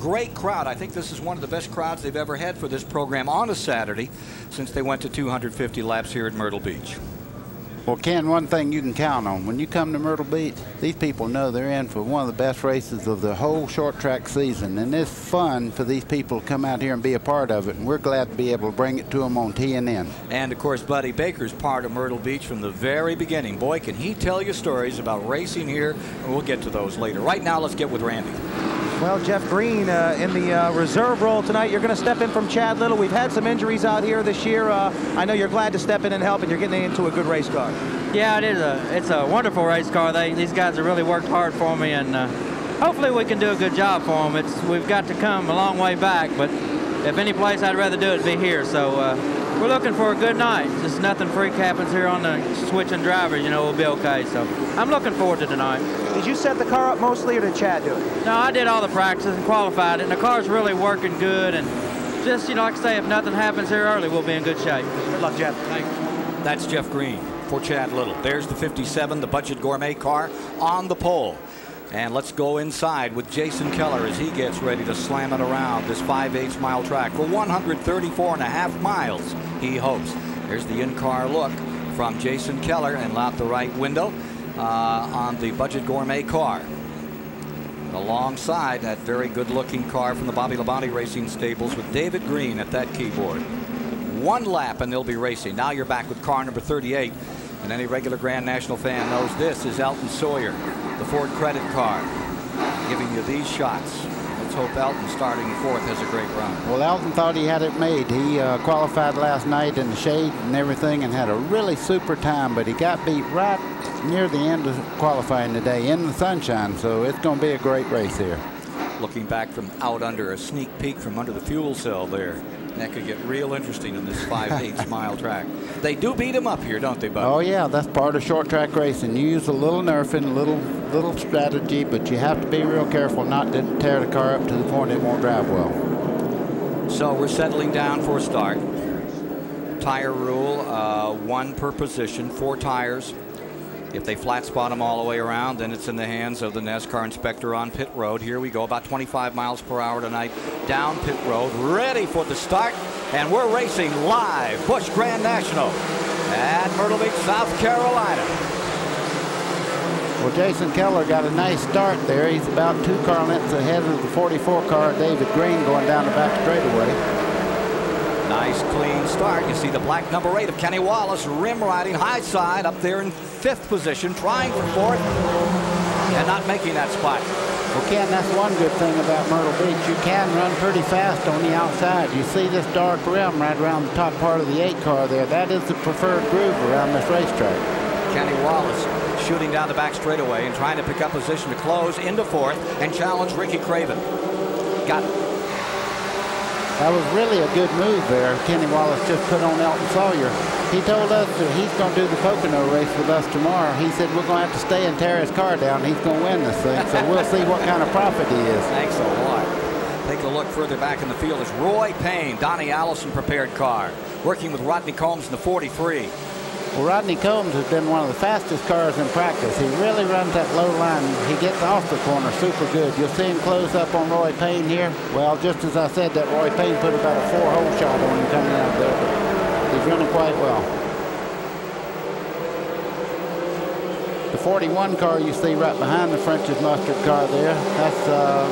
great crowd. I think this is one of the best crowds they've ever had for this program on a Saturday since they went to 250 laps here at Myrtle Beach. Well, Ken, one thing you can count on, when you come to Myrtle Beach, these people know they're in for one of the best races of the whole short track season. And it's fun for these people to come out here and be a part of it. And we're glad to be able to bring it to them on TNN. And, of course, Buddy Baker's part of Myrtle Beach from the very beginning. Boy, can he tell you stories about racing here. And we'll get to those later. Right now, let's get with Randy. Well, Jeff Green in the reserve role tonight. You're going to step in from Chad Little. We've had some injuries out here this year. I know you're glad to step in and help, and you're getting into a good race car. Yeah, it's a wonderful race car. These guys have really worked hard for me, and hopefully we can do a good job for them. We've got to come a long way back, but if any place I'd rather do it be here. So we're looking for a good night. Just nothing freak happens here on the switching drivers, you know, we'll be okay. So I'm looking forward to tonight. Did you set the car up mostly, or did Chad do it? No, I did all the practices and qualified it, and the car's really working good. And just, you know, like I say, if nothing happens here early, we'll be in good shape. Good luck, Jeff. Thanks. That's Jeff Green for Chad Little. There's the 57, the Budget Gourmet car on the pole. And let's go inside with Jason Keller as he gets ready to slam it around this 5/8 mile track for 134.5 miles, he hopes. There's the in-car look from Jason Keller and out the right window on the Budget Gourmet car. Alongside that very good-looking car from the Bobby Labonte Racing Stables with David Green at that keyboard. One lap and they'll be racing. Now you're back with car number 38. And any regular Grand National fan knows this is Elton Sawyer, the Ford Credit car, giving you these shots. Let's hope Elton, starting fourth, has a great run. Well, Elton thought he had it made. He qualified last night in the shade and everything and had a really super time, but he got beat right near the end of qualifying today in the sunshine, so it's going to be a great race here. Looking back from out under, a sneak peek from under the fuel cell there. That could get real interesting in this 5/8 mile track. They do beat him up here, don't they, Bud? Oh, yeah, that's part of short track racing. You use a little nerfing, a little strategy, but you have to be real careful not to tear the car up to the point it won't drive well. So we're settling down for a start. Tire rule, one per position, 4 tires. If they flat spot them all the way around, then it's in the hands of the NASCAR inspector on pit road. Here we go, about 25 miles per hour tonight, down pit road, ready for the start. And we're racing live, Busch Grand National at Myrtle Beach, South Carolina. Well, Jason Keller got a nice start there. He's about 2 car lengths ahead of the 44 car, David Green, going down the back straightaway. Nice clean start. You see the black number 8 of Kenny Wallace rim riding high side up there in 5th position, trying for 4th and not making that spot. Well, Ken, that's one good thing about Myrtle Beach. You can run pretty fast on the outside. You see this dark rim right around the top part of the 8 car there. That is the preferred groove around this racetrack. Kenny Wallace shooting down the back straightaway and trying to pick up position to close into 4th and challenge Ricky Craven. Got it. That was really a good move there. Kenny Wallace just put on Elton Sawyer. He told us that he's going to do the Pocono race with us tomorrow. He said we're going to have to stay and tear his car down. He's going to win this thing, so we'll see what kind of prophet he is. Thanks a lot. Take a look further back in the field. Is Roy Payne, Donnie Allison prepared car, working with Rodney Combs in the 43. Well, Rodney Combs has been one of the fastest cars in practice. He really runs that low line. He gets off the corner super good. You'll see him close up on Roy Payne here. Well, just as I said, that Roy Payne put about a 4-hole shot on him coming out there, but he's running quite well. The 41 car you see right behind the French's Mustard car there, that's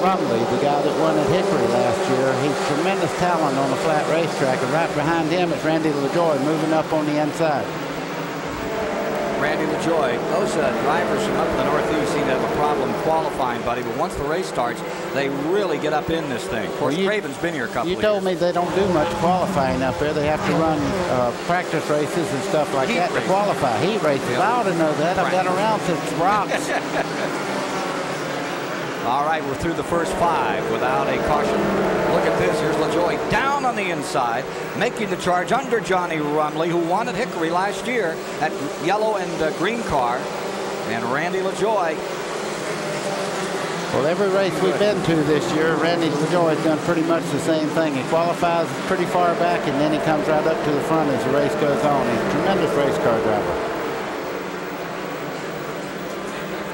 Rumley, the guy that won at Hickory last year. He's tremendous talent on a flat racetrack, and right behind him is Randy LaJoie moving up on the inside. Randy LaJoie, those drivers from up in the Northeast seem to have a problem qualifying, buddy, but once the race starts, they really get up in this thing. Of course, Craven's been here a couple of years. You told me they don't do much qualifying up there. They have to run practice races and stuff like that to qualify. Heat races. Yep. I ought to know that. I've been around since rocks. All right, we're through the first 5 without a caution. Look at this. Here's LaJoie down on the inside, making the charge under Johnny Rumley, who won at Hickory last year at yellow and green car. And Randy LaJoie. Well, every race we've been to this year, Randy LaJoie has done pretty much the same thing. He qualifies pretty far back, and then he comes right up to the front as the race goes on. He's a tremendous race car driver.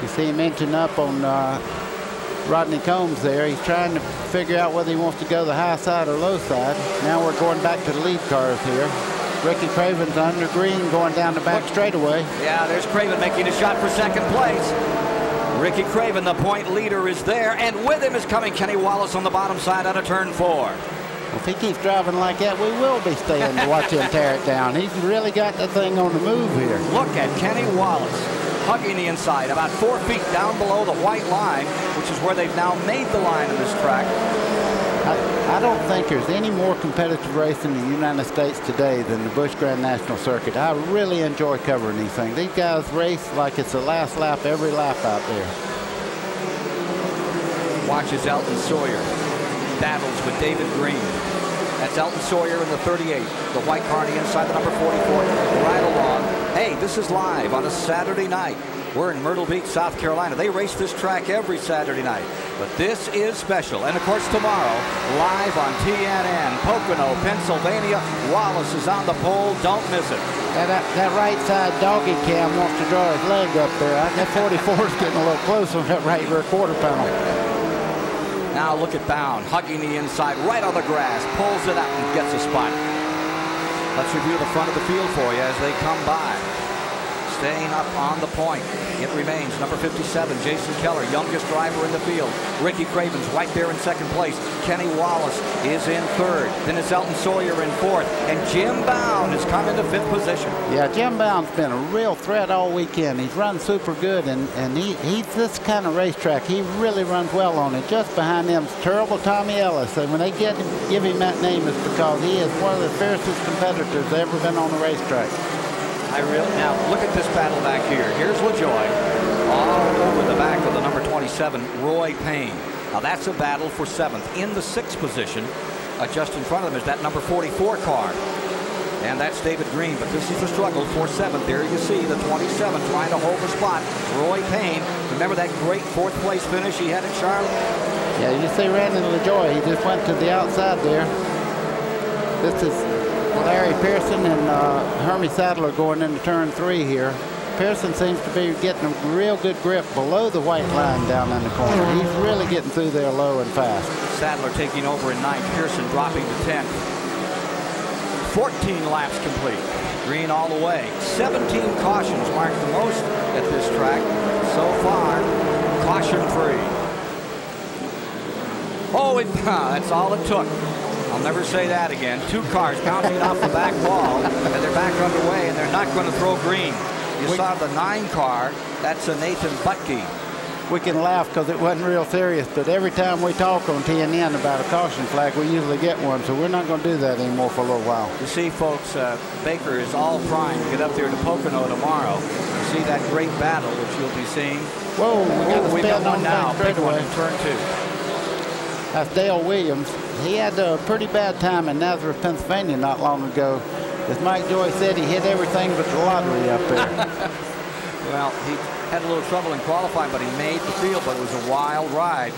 You see him inching up on Rodney Combs there. He's trying to figure out whether he wants to go the high side or low side. Now we're going back to the lead cars here. Ricky Craven's under green going down the back straightaway. Yeah, there's Craven making a shot for second place. Ricky Craven, the point leader, is there, and with him is coming Kenny Wallace on the bottom side out of turn 4. If he keeps driving like that, we will be staying to watch him tear it down. He's really got the thing on the move here. Look at Kenny Wallace hugging the inside, about 4 feet down below the white line, which is where they've now made the line of this track. I don't think there's any more competitive racing in the United States today than the Busch Grand National Circuit. I really enjoy covering these things. These guys race like it's the last lap every lap out there. Watches Elton Sawyer. Battles with David Green. That's Elton Sawyer in the 38. The white car on the inside, the number 44. Right along. Hey, this is live on a Saturday night. We're in Myrtle Beach, South Carolina. They race this track every Saturday night. But this is special. And, of course, tomorrow, live on TNN, Pocono, Pennsylvania. Wallace is on the pole. Don't miss it. That right side doggy cam wants to draw his leg up there. That 44 is getting a little close on that right rear quarter panel. Now look at Bound, hugging the inside, right on the grass, pulls it up and gets a spot. Let's review the front of the field for you as they come by. Staying up on the point, it remains number 57, Jason Keller, youngest driver in the field. Ricky Craven's right there in second place. Kenny Wallace is in third. Then it's Elton Sawyer in fourth. And Jim Bound has come into fifth position. Yeah, Jim Bound's been a real threat all weekend. He's run super good, and he's this kind of racetrack. He really runs well on it. Just behind him's terrible Tommy Ellis. And when they give him that name, it's because he is one of the fiercest competitors ever been on the racetrack. Now look at this battle back here. Here's LaJoy all over the back of the number 27, Roy Payne. Now that's a battle for 7th. In the 6th position, just in front of him is that number 44 car. And that's David Green, but this is the struggle for 7th. There you see the 27 trying to hold the spot. Roy Payne, remember that great 4th place finish he had at Charlotte? Yeah, you see Randy LaJoy, he just went to the outside there. This is Larry Pearson and Hermie Sadler going into turn 3 here. Pearson seems to be getting a real good grip below the white line down in the corner. He's really getting through there low and fast. Sadler taking over in 9th, Pearson dropping to 10th. 14 laps complete. Green all the way. 17 cautions mark the most at this track so far. Caution free. Oh, that's all it took. I'll never say that again. 2 cars bouncing off the back wall, and they're back underway, and they're not going to throw green. You saw the 9 car. That's a Nathan Butke. We can laugh because it wasn't real serious, but every time we talk on TNN about a caution flag, we usually get one, so we're not going to do that anymore for a little while. You see, folks, Baker is all primed to get up there to Pocono tomorrow. You see that great battle, which you'll be seeing. Whoa, we've got one now. Big one in turn 2. That's Dale Williams. He had a pretty bad time in Nazareth, Pennsylvania not long ago. As Mike Joy said, he hit everything but the lottery up there. Well, he had a little trouble in qualifying, but he made the field, but it was a wild ride.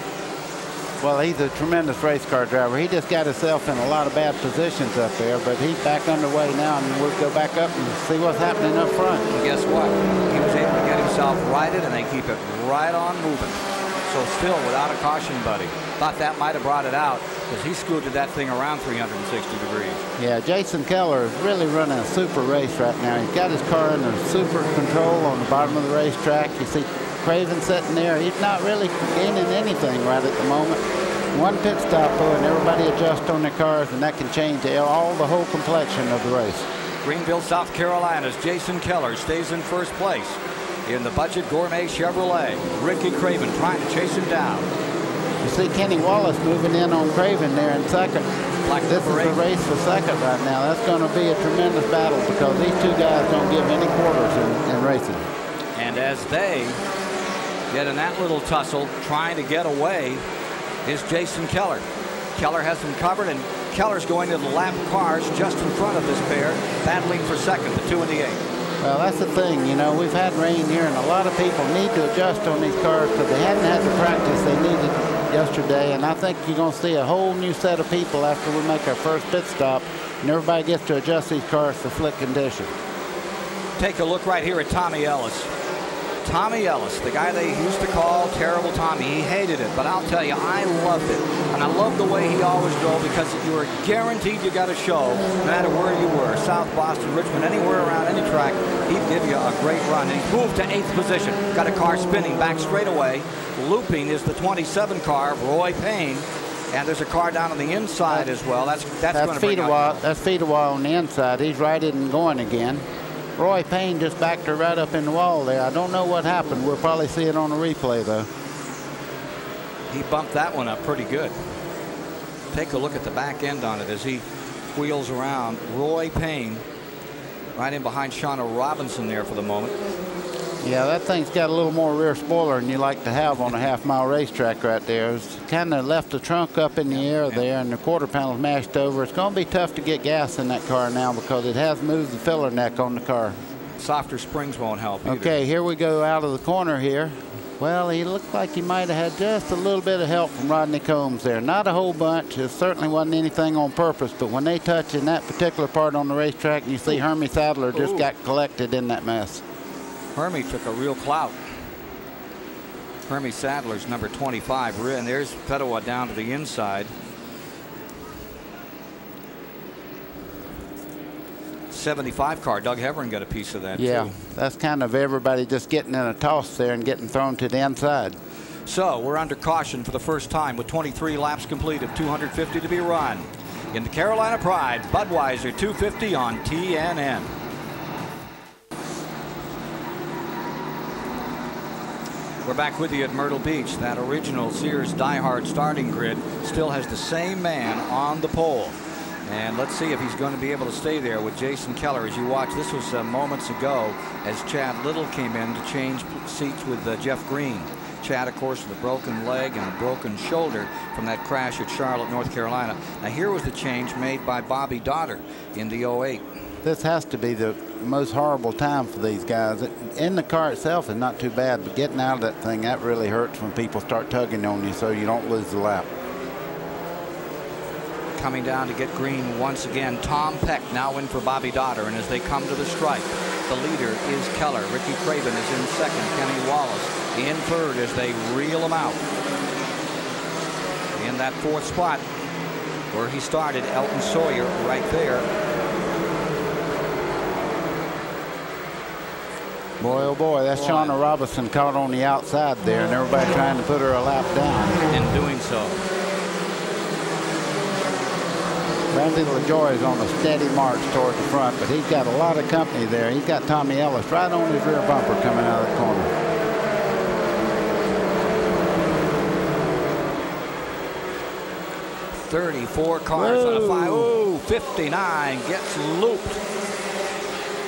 Well, he's a tremendous race car driver. He just got himself in a lot of bad positions up there, but he's back underway now, and we'll go back up and see what's happening up front. And guess what? He was able to get himself righted, and they keep it right on moving. So still without a caution, buddy. Thought that might have brought it out because he scooted that thing around 360 degrees. Yeah, Jason Keller is really running a super race right now. He's got his car under super control on the bottom of the racetrack. You see Craven sitting there. He's not really gaining anything right at the moment. One pit stop, though, and everybody adjusts on their cars, and that can change the whole complexion of the race. Greenville, South Carolina's Jason Keller stays in first place. In the budget gourmet Chevrolet, Ricky Craven trying to chase him down. You see Kenny Wallace moving in on Craven there in second. This is the race for second right now. That's going to be a tremendous battle because these 2 guys don't give any quarters in racing. And as they get in that little tussle trying to get away is Jason Keller. Keller has them covered, and Keller's going to the lap cars just in front of this pair, battling for second, the 2 and the 8. Well, that's the thing, you know, we've had rain here, and a lot of people need to adjust on these cars because they hadn't had the practice they needed yesterday, and I think you're going to see a whole new set of people after we make our first pit stop, and everybody gets to adjust these cars to slick condition. Take a look right here at Tommy Ellis. Tommy Ellis, the guy they used to call Terrible Tommy. He hated it, but I'll tell you, I loved it. And I loved the way he always drove because you were guaranteed you got a show no matter where you were. South Boston, Richmond, anywhere around any track, he'd give you a great run. And he's moved to 8th position. Got a car spinning back straight away. Looping is the 27 car, Roy Payne. And there's a car down on the inside as well. That's going to bring out. That's Fedewa on the inside. He's righted and going again. Roy Payne just backed her right up in the wall there. I don't know what happened. We'll probably see it on the replay, though. He bumped that one up pretty good. Take a look at the back end on it as he wheels around. Roy Payne right in behind Shauna Robinson there for the moment. Yeah, that thing's got a little more rear spoiler than you like to have on a half-mile racetrack right there. It's kind of left the trunk up in the air there, and the quarter panel's mashed over. It's going to be tough to get gas in that car now because it has moved the filler neck on the car. Softer springs won't help either. Okay, here we go out of the corner here. Well, he looked like he might have had just a little bit of help from Rodney Combs there. Not a whole bunch. It certainly wasn't anything on purpose, but when they touch in that particular part on the racetrack, you see Hermie Sadler just got collected in that mess. Hermie took a real clout. Hermie Sadler's number 25. And there's Fedewa down to the inside. 75 car. Doug Heverin got a piece of that, too. That's kind of everybody just getting in a toss there and getting thrown to the inside. So we're under caution for the first time with 23 laps completed, 250 to be run. In the Carolina Pride, Budweiser 250 on TNN. We're back with you at Myrtle Beach. That original Sears Die-Hard starting grid still has the same man on the pole. And let's see if he's going to be able to stay there with Jason Keller. As you watch, this was moments ago as Chad Little came in to change seats with Jeff Green. Chad, of course, with a broken leg and a broken shoulder from that crash at Charlotte, North Carolina. Now, here was the change made by Bobby Dotter in the 08. This has to be the most horrible time for these guys. In the car itself is not too bad, but getting out of that thing, that really hurts when people start tugging on you so you don't lose the lap. Coming down to get green once again, Tom Peck now in for Bobby Dotter, and as they come to the stripe, the leader is Keller. Ricky Craven is in second, Kenny Wallace in third as they reel him out. In that fourth spot where he started, Elton Sawyer right there. Boy, oh boy, that's Shauna Robinson caught on the outside there, and everybody trying to put her a lap down. In doing so. Randy LaJoy is on a steady march toward the front, but he's got a lot of company there. He's got Tommy Ellis right on his rear bumper coming out of the corner. .34 cars on a 5. Ooh, 59 gets looped.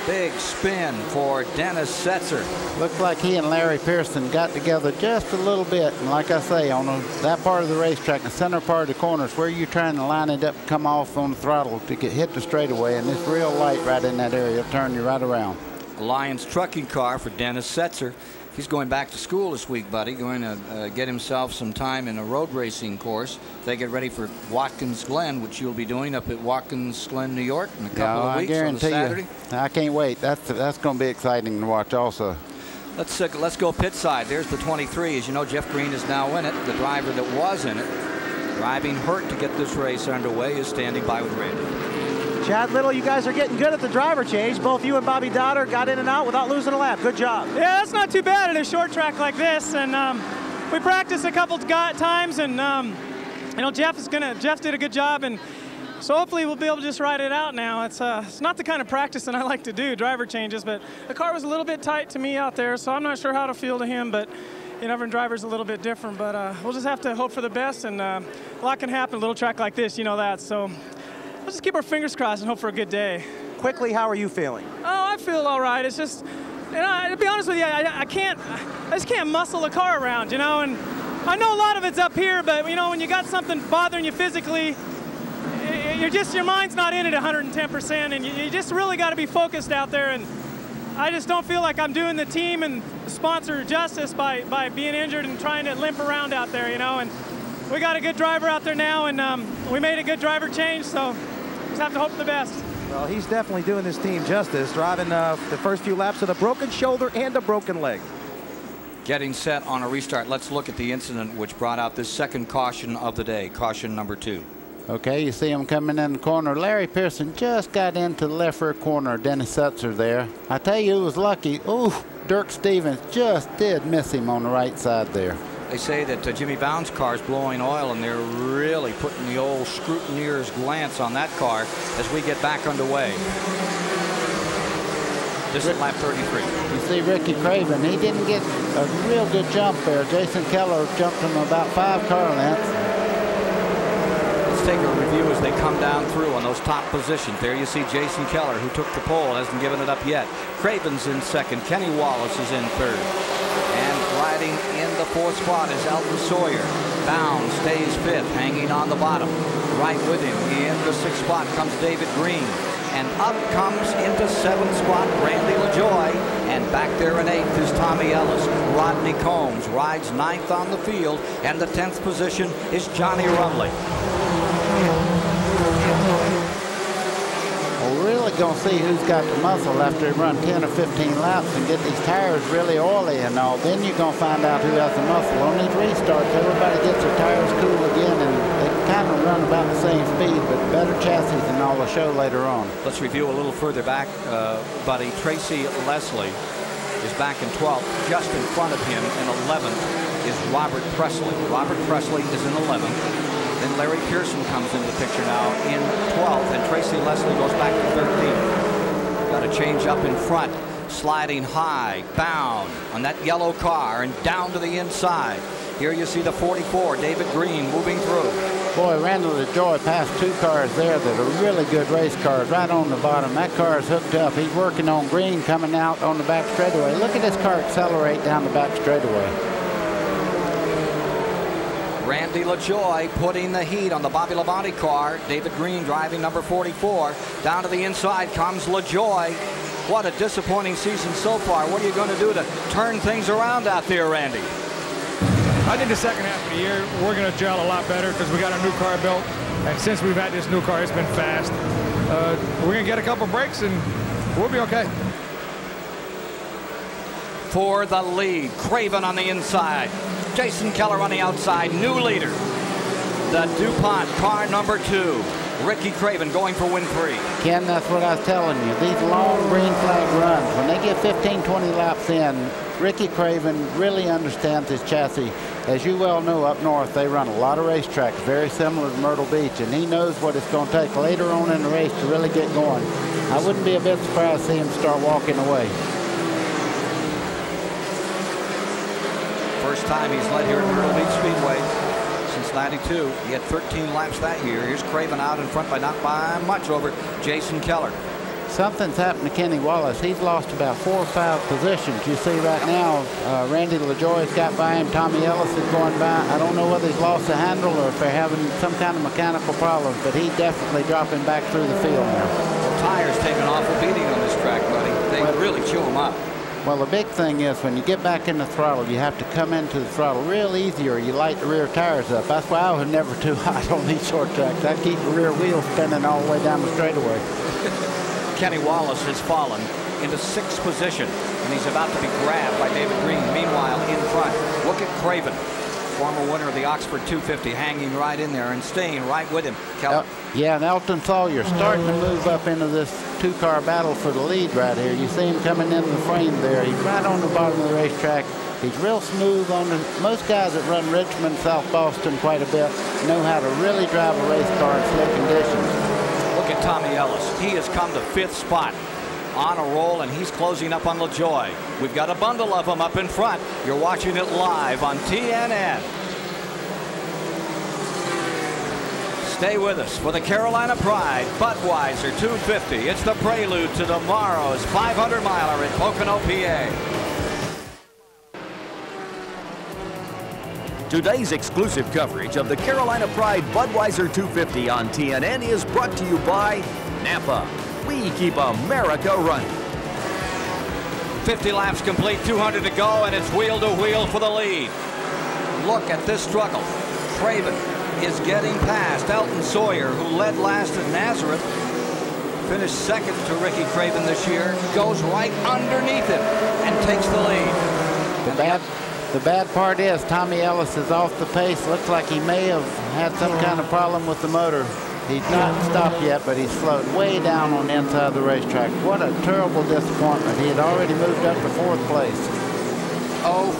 Big spin for Dennis Setzer. Looks like he and Larry Pearson got together just a little bit. And like I say, on that part of the racetrack, the center part of the corners, where you're trying to line it up and come off on the throttle to get hit the straightaway. And this real light right in that area will turn you right around. Lions trucking car for Dennis Setzer. He's going back to school this week, buddy, going to get himself some time in a road racing course. They get ready for Watkins Glen, which you'll be doing up at Watkins Glen, New York in a couple of weeks on Saturday. I can't wait. That's going to be exciting to watch also. Let's go pit side. There's the 23. As you know, Jeff Green is now in it. The driver that was in it, driving hurt to get this race underway, is standing by with Randy. Chad Little, you guys are getting good at the driver change. Both you and Bobby Dotter got in and out without losing a lap. Good job. Yeah, that's not too bad at a short track like this. And we practiced a couple times, and you know, Jeff did a good job, and so hopefully we'll be able to just ride it out now. It's not the kind of practice that I like to do, driver changes, but the car was a little bit tight to me out there, so I'm not sure how to feel to him, but you know, every driver's a little bit different, but we'll just have to hope for the best, and a lot can happen a little track like this, you know that, so let's just keep our fingers crossed and hope for a good day. Quickly, how are you feeling? Oh, I feel all right. It's just, you know, to be honest with you, I just can't muscle the car around, you know, and I know a lot of it's up here, but you know, when you got something bothering you physically, your mind's not in it 110%, and you just really got to be focused out there, and I just don't feel like I'm doing the team and the sponsor justice by being injured and trying to limp around out there, you know, and we got a good driver out there now, and we made a good driver change, so just have to hope for the best. Well, he's definitely doing this team justice, driving the first few laps with a broken shoulder and a broken leg. getting set on a restart. Let's look at the incident which brought out this second caution of the day, caution number 2. Okay, you see him coming in the corner. Larry Pearson just got into the left rear corner. Dennis Sutzer there. I tell you, it was lucky. Ooh, Dirk Stevens just did miss him on the right side there. They say that Jimmy Bound's car is blowing oil, and they're really putting the old scrutineer's glance on that car as we get back underway. This is lap 33. You see Ricky Craven, he didn't get a real good jump there. Jason Keller jumped him about 5 car lengths. Let's take a review as they come down through on those top positions. There you see Jason Keller, who took the pole, hasn't given it up yet. Craven's in second. Kenny Wallace is in third. And riding in the 4th spot is Elton Sawyer. Bound stays 5th, hanging on the bottom. Right with him in the 6th spot comes David Green. And up comes into 7th spot Randy LaJoy. And back there in 8th is Tommy Ellis. Rodney Combs rides 9th on the field. And the 10th position is Johnny Rumley. We're really going to see who's got the muscle after they run 10 or 15 laps and get these tires really oily and all. Then you're going to find out who has the muscle. On these restarts, everybody gets their tires cool again, and they kind of run about the same speed, but better chassis than all the show later on. Let's review a little further back, buddy. Tracy Leslie is back in 12th. Just in front of him in 11th is Robert Presley. Robert Presley is in 11th. Then Larry Pearson comes into the picture now in 12th, and Tracy Leslie goes back to 13th. Got a change up in front, sliding high, bound on that yellow car and down to the inside. Here you see the 44, David Green, moving through. Boy, Randall LaJoy passed 2 cars there that are really good race cars right on the bottom. That car is hooked up. He's working on Green coming out on the back straightaway. Look at this car accelerate down the back straightaway. Randy LaJoy putting the heat on the Bobby Labonte car. David Green driving number 44. Down to the inside comes LaJoy. What a disappointing season so far. What are you going to do to turn things around out there, Randy? I think the second half of the year, we're going to gel a lot better because we got a new car built. And since we've had this new car, it's been fast. We're going to get a couple breaks and we'll be okay. For the lead, Craven on the inside. Jason Keller on the outside, new leader. The DuPont car number 2. Ricky Craven going for win 3. Ken, that's what I was telling you. These long green flag runs, when they get 15, 20 laps in, Ricky Craven really understands his chassis. As you well know, up north, they run a lot of racetracks, very similar to Myrtle Beach, and he knows what it's going to take later on in the race to really get going. I wouldn't be a bit surprised to see him start walking away. First time he's led here at Myrtle Beach Speedway since '92. He had 13 laps that year. Here's Craven out in front by not by much over Jason Keller. Something's happened to Kenny Wallace. He's lost about 4 or 5 positions. You see right now, Randy LaJoy's got by him. Tommy Ellis is going by. I don't know whether he's lost the handle or if they're having some kind of mechanical problems, but he's definitely dropping back through the field now. The tires take an awful beating on this track, buddy. They really chew him up. Well, the big thing is when you get back in the throttle, you have to come into the throttle real easy or you light the rear tires up. That's why I was never too hot on these short tracks. I keep the rear wheel spinning all the way down the straightaway. Kenny Wallace has fallen into 6th position, and he's about to be grabbed by David Green. Meanwhile, in front, look at Craven, former winner of the Oxford 250, hanging right in there and staying right with him. Keller. Yeah, and Elton Sawyer starting to move up into this 2-car battle for the lead right here. You see him coming in the frame there. He's right on the bottom of the racetrack. He's real smooth on the. Most guys that run Richmond, South Boston quite a bit know how to really drive a race car in slick conditions. Look at Tommy Ellis. He has come to 5th spot on a roll, and he's closing up on LaJoy. We've got a bundle of them up in front. You're watching it live on TNN. Stay with us for the Carolina Pride Budweiser 250. It's the prelude to tomorrow's 500-miler at Pocono, PA. Today's exclusive coverage of the Carolina Pride Budweiser 250 on TNN is brought to you by Napa. We keep America running. 50 laps complete, 200 to go, and it's wheel to wheel for the lead. Look at this struggle. Craven is getting past Elton Sawyer, who led last at Nazareth, finished 2nd to Ricky Craven this year, goes right underneath him and takes the lead. The bad part is Tommy Ellis is off the pace. Looks like he may have had some kind of problem with the motor. He's not stopped yet, but he's floating way down on the inside of the racetrack. What a terrible disappointment. He had already moved up to 4th place.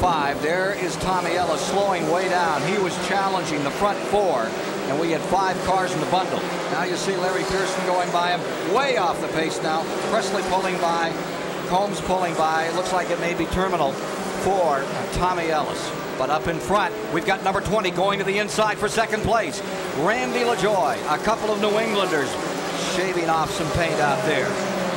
05. There is Tommy Ellis slowing way down. He was challenging the front 4, and we had 5 cars in the bundle. Now you see Larry Pearson going by him, way off the pace now. Presley pulling by, Combs pulling by. It looks like it may be terminal for Tommy Ellis. But up in front, we've got number 20 going to the inside for 2nd place. Randy LaJoy, a couple of New Englanders shaving off some paint out there.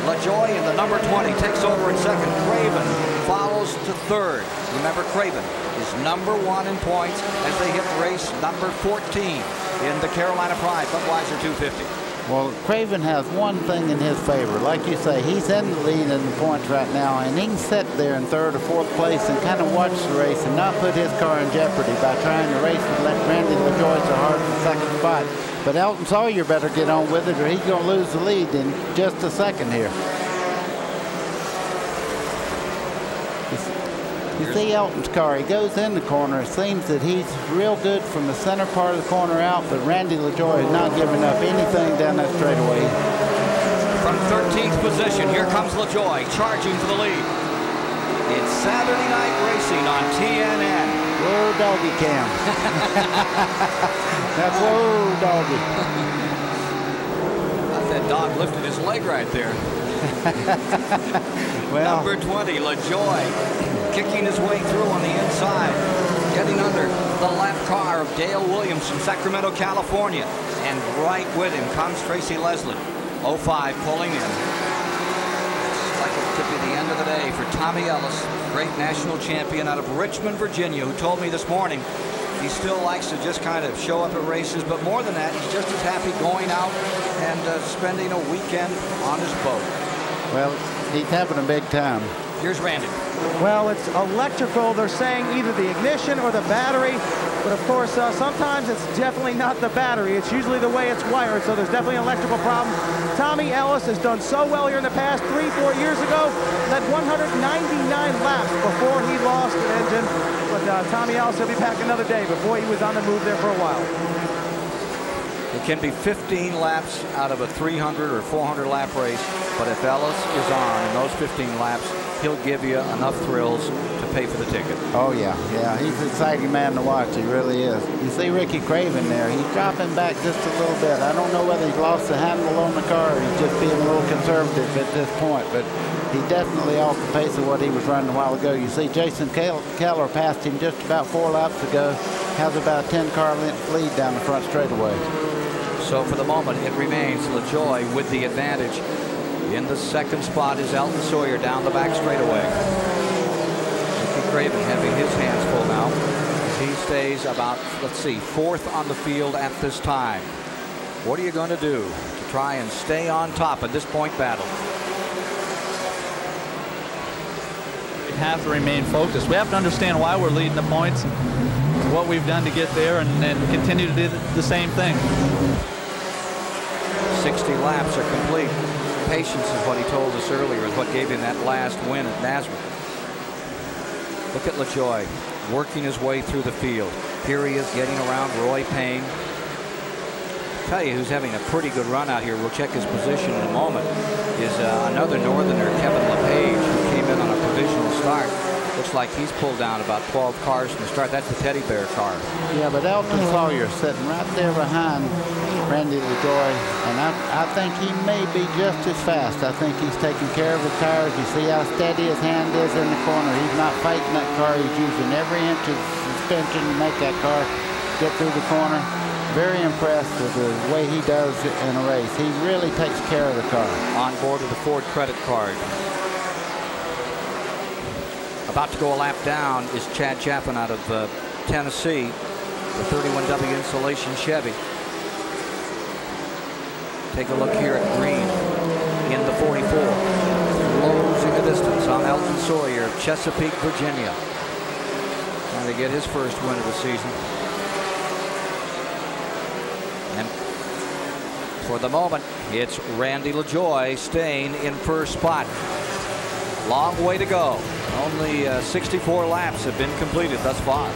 LaJoy in the number 20 takes over in 2nd. Craven follows to 3rd. Remember, Craven is number 1 in points as they hit race number 14 in the Carolina Pride Budweiser 250. Well, Craven has one thing in his favor. Like you say, he's in the lead in the points right now, and he can sit there in 3rd or 4th place and kind of watch the race and not put his car in jeopardy by trying to race with Randy LaJoy so hard in 2nd spot. But Elton Sawyer better get on with it, or he's going to lose the lead in just a second here. You see Elton's car, he goes in the corner. It seems that he's real good from the center part of the corner out, but Randy LaJoy is not giving up anything down that straightaway. From 13th position, here comes LaJoy charging for the lead. It's Saturday Night Racing on TNN. Whoa, doggy cam. That's whoa, doggy. That dog lifted his leg right there. Well, number 20, LaJoy, kicking his way through on the inside, getting under the lap car of Dale Williams from Sacramento, California. And right with him comes Tracy Leslie. 05 pulling in. Looks like it could be the end of the day for Tommy Ellis, great national champion out of Richmond, Virginia, who told me this morning he still likes to just kind of show up at races, but more than that, he's just as happy going out and spending a weekend on his boat. Well, he's having a big time. Here's Randy. Well, it's electrical. They're saying either the ignition or the battery. But of course, sometimes it's definitely not the battery. It's usually the way it's wired. So there's definitely an electrical problem. Tommy Ellis has done so well here in the past 3-4 years ago. Led 199 laps before he lost an engine. But Tommy Ellis will be back another day. But boy, he was on the move there for a while. It can be 15 laps out of a 300 or 400 lap race, but if Ellis is on in those 15 laps, he'll give you enough thrills to pay for the ticket. Oh, yeah. He's an exciting man to watch. He really is. You see Ricky Craven there. He's dropping back just a little bit. I don't know whether he's lost the handle on the car or he's just being a little conservative at this point, but he's definitely off the pace of what he was running a while ago. You see Jason Keller passed him just about 4 laps ago. Has about a 10-car length lead down the front straightaway. So for the moment, it remains LaJoy with the advantage. In the 2nd spot is Elton Sawyer down the back straightaway. Ricky Craven having his hands full now. He stays about, let's see, 4th on the field at this time. What are you going to do to try and stay on top at this point battle? We have to remain focused. We have to understand why we're leading the points and what we've done to get there, and continue to do the same thing. 60 laps are complete. Patience is what he told us earlier, is what gave him that last win at Nazareth. Look at LaJoy working his way through the field. Here he is getting around Roy Payne. I'll tell you who's having a pretty good run out here. We'll check his position in a moment. Is another Northerner, Kevin LePage, who came in on a provisional start. Looks like he's pulled down about 12 cars from the start. That's the teddy bear car. Yeah, but Elton Sawyer sitting right there behind Randy LaJoy, and I think he may be just as fast. I think he's taking care of the tires. You see how steady his hand is in the corner. He's not fighting that car. He's using every inch of suspension to make that car get through the corner. Very impressed with the way he does it in a race. He really takes care of the car. On board with the Ford credit card. About to go a lap down is Chad Chapman out of Tennessee, the 31W Insulation Chevy. Take a look here at Green in the 44. Closing the distance on Elton Sawyer of Chesapeake, Virginia. Trying to get his first win of the season. And for the moment, it's Randy LaJoy staying in 1st spot. Long way to go. Only 64 laps have been completed thus far.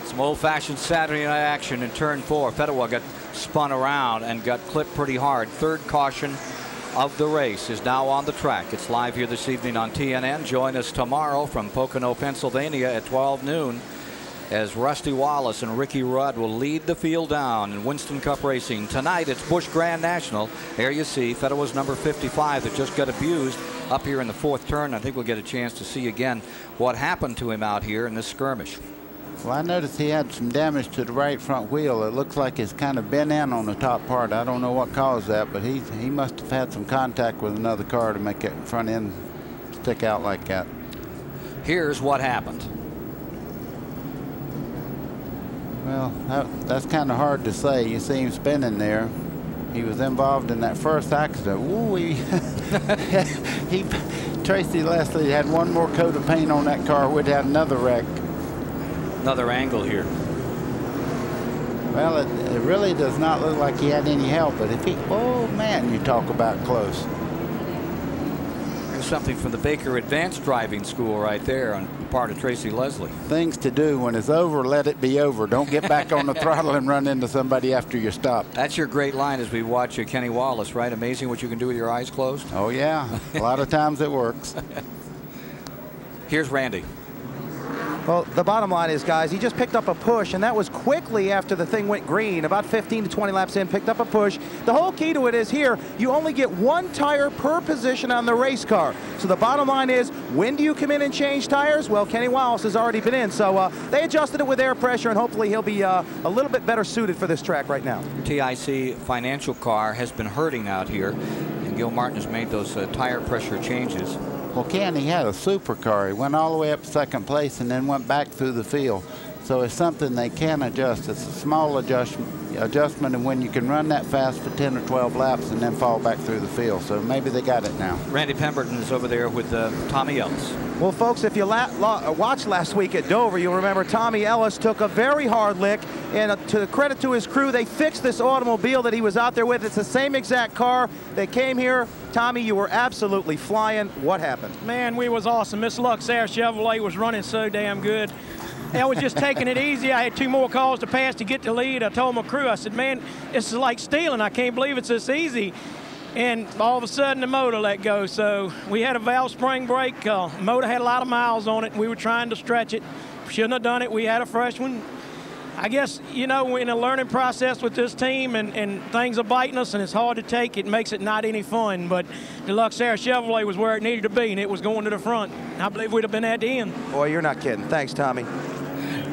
Some old-fashioned Saturday night action in turn 4. Fetterwell got spun around and got clipped pretty hard. Third caution of the race is now on the track. It's live here this evening on TNN. Join us tomorrow from Pocono, Pennsylvania at 12 noon as Rusty Wallace and Ricky Rudd will lead the field down in Winston Cup racing. Tonight it's Busch Grand National. There you see Fetterwell's number 55 that just got abused up here in the 4th turn. I think we'll get a chance to see again what happened to him out here in this skirmish. Well, I noticed he had some damage to the right front wheel. It looks like it's kind of bent in on the top part. I don't know what caused that, but he must have had some contact with another car to make that front end stick out like that. Here's what happened. Well, that's kind of hard to say. You see him spinning there. He was involved in that first accident. Ooh, Tracy Leslie had one more coat of paint on that car, would have had another wreck. Another angle here. Well, it really does not look like he had any help, but if he, oh man, you talk about close. There's something from the Baker Advanced Driving School right there on part of Tracy Leslie. Things to do when it's over, let it be over. Don't get back on the throttle and run into somebody after you stop. That's your great line as we watch Kenny Wallace, right? Amazing what you can do with your eyes closed. Oh yeah, a lot of times it works. Here's Randy. Well, the bottom line is, guys, he just picked up a push, and that was quickly after the thing went green. About 15 to 20 laps in, picked up a push. The whole key to it is here, you only get one tire per position on the race car. So the bottom line is, when do you come in and change tires? Well, Kenny Wallace has already been in. So they adjusted it with air pressure, and hopefully he'll be a little bit better suited for this track right now. TIC financial car has been hurting out here, and Gil Martin has made those tire pressure changes. Well, Ken, he had a supercar. He went all the way up to 2nd place and then went back through the field. So it's something they can adjust. It's a small adjustment, and when you can run that fast for 10 or 12 laps and then fall back through the field. So maybe they got it now. Randy Pemberton is over there with Tommy Ellis. Well, folks, if you watched last week at Dover, you'll remember Tommy Ellis took a very hard lick, and to the credit to his crew, they fixed this automobile that he was out there with. It's the same exact car that came here. Tommy, you were absolutely flying. What happened? Man, we was awesome. Miss Luxair Chevrolet was running so damn good. I was just taking it easy. I had 2 more calls to pass to get the lead. I told my crew, I said, man, this is like stealing. I can't believe it's this easy. And all of a sudden, the motor let go. So we had a valve spring brake. Motor had a lot of miles on it, and we were trying to stretch it. Shouldn't have done it. We had a fresh one. I guess, you know, we're in a learning process with this team, and things are biting us, and it's hard to take. It makes it not any fun. But the Luxair Chevrolet was where it needed to be, and it was going to the front. I believe we'd have been at the end. Boy, you're not kidding. Thanks, Tommy.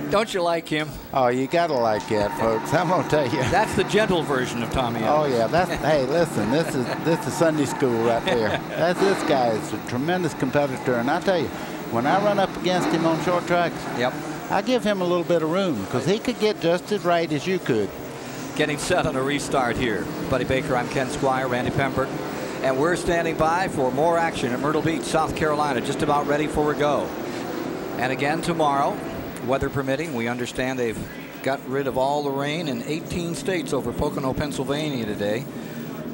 Don't you like him? Oh, you gotta like that, folks. I'm gonna tell you. That's the gentle version of Tommy Oh Ellis. yeah, that's. Hey, listen, this is Sunday school right there. This guy is a tremendous competitor, and I tell you, when I run up against him on short tracks, yep, I give him a little bit of room because he could get just as right as you could. Getting set on a restart here. Buddy Baker, I'm Ken Squire, Randy Pemberton, and we're standing by for more action at Myrtle Beach, South Carolina, just about ready for a go. And again tomorrow, weather permitting. We understand they've got rid of all the rain in 18 states over Pocono, Pennsylvania today.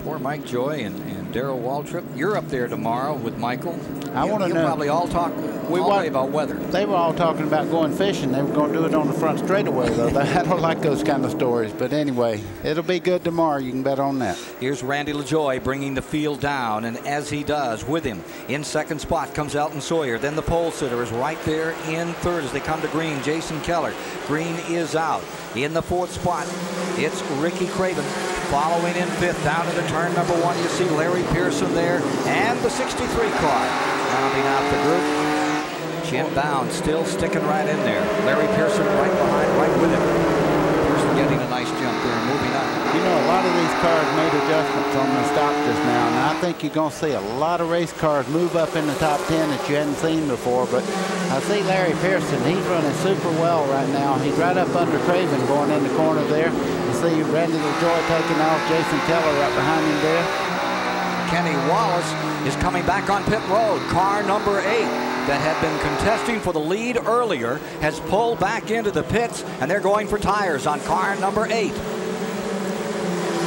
Poor Mike Joy and Darrell Waltrip. You're up there tomorrow with Michael. I want to know. Probably all talk all day about weather. They were all talking about going fishing. They were going to do it on the front straightaway, though. I don't like those kind of stories. But anyway, it'll be good tomorrow. You can bet on that. Here's Randy LaJoie bringing the field down, and as he does, with him in 2nd spot comes Elton Sawyer. Then the pole sitter is right there in 3rd as they come to green. Jason Keller. Green is out. In the 4th spot, it's Ricky Craven. Following in 5th, down to the turn number 1, you see Larry Pearson there, and the 63 car rounding out the group. Jim Bound still sticking right in there. Larry Pearson right behind, right with him. Pearson getting a nice jump there, moving up. You know, a lot of these cars made adjustments on the stop just now, and I think you're going to see a lot of race cars move up in the top 10 that you hadn't seen before. But I see Larry Pearson. He's running super well right now. He's right up under Craven going in the corner there. You see Randy LaJoie taking off, Jason Keller right behind him there. Kenny Wallace is coming back on pit road. Car number 8 that had been contesting for the lead earlier has pulled back into the pits, and they're going for tires on car number 8.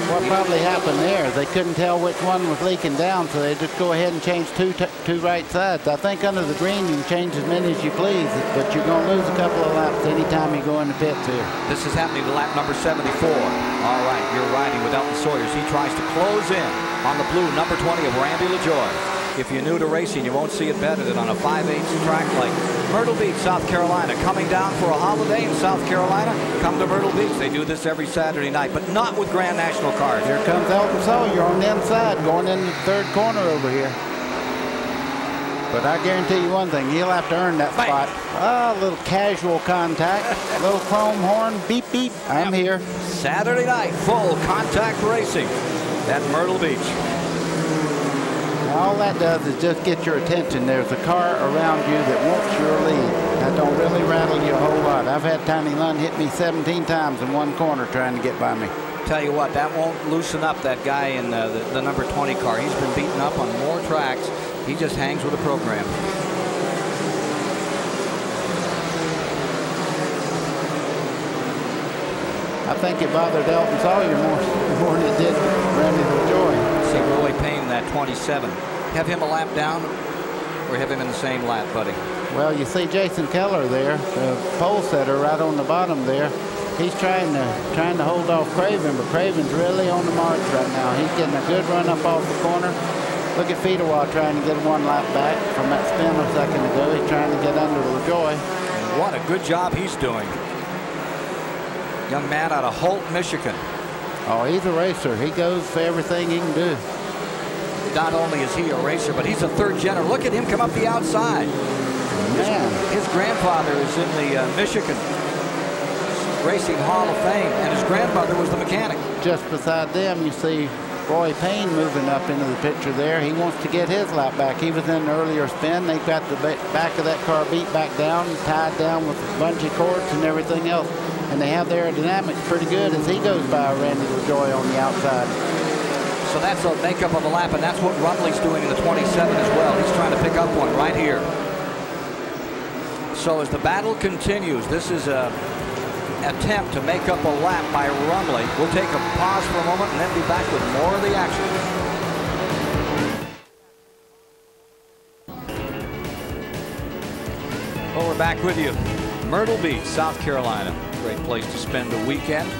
What probably happened there is they couldn't tell which one was leaking down, so they just go ahead and change two right sides. I think under the green you can change as many as you please, but you're going to lose a couple of laps anytime you go in the pits here. This is happening to lap number 74. All right, you're riding with Elton Sawyer. He tries to close in on the blue number 20 of Randy LaJoie. If you're new to racing, you won't see it better than on a 5/8 track like Myrtle Beach, South Carolina. Coming down for a holiday in South Carolina, come to Myrtle Beach. They do this every Saturday night, but not with Grand National cars. Here comes Elton Sawyer on the inside, going in the third corner over here. But I guarantee you one thing, he'll have to earn that spot. Oh, a little casual contact, a little chrome horn, beep, beep, I'm here. Saturday night, full contact racing at Myrtle Beach. All that does is just get your attention. There's a car around you that wants your lead. That don't really rattle you a whole lot. I've had Tiny Lund hit me 17 times in one corner trying to get by me. Tell you what, that won't loosen up that guy in the number 20 car. He's been beaten up on more tracks. He just hangs with the program. I think it bothered Elton Sawyer more than it did Randy LaJoie. See Roy Payne, that 27. Have him a lap down or have him in the same lap, buddy? Well, you see Jason Keller there, the pole setter right on the bottom there. He's trying to hold off Craven, but Craven's really on the march right now. He's getting a good run up off the corner. Look at Fedewa trying to get one lap back from that spin a second ago. He's trying to get under LaJoie. What a good job he's doing. Young man out of Holt, Michigan. Oh, he's a racer. He goes for everything he can do. Not only is he a racer, but he's a third-gener. Look at him come up the outside. Man. His grandfather is in the Michigan Racing Hall of Fame, and his grandmother was the mechanic. Just beside them, you see Roy Payne moving up into the picture there. He wants to get his lap back. He was in an earlier spin. They've got the back of that car beat back down, tied down with bungee cords and everything else. And they have the aerodynamics pretty good as he goes by Randy LaJoie on the outside. So that's a makeup of a lap, and that's what Rumley's doing in the 27 as well. He's trying to pick up one right here. So as the battle continues, this is a attempt to make up a lap by Rumley. We'll take a pause for a moment and then be back with more of the action. Well, we're back with you. Myrtle Beach, South Carolina. Great place to spend a weekend.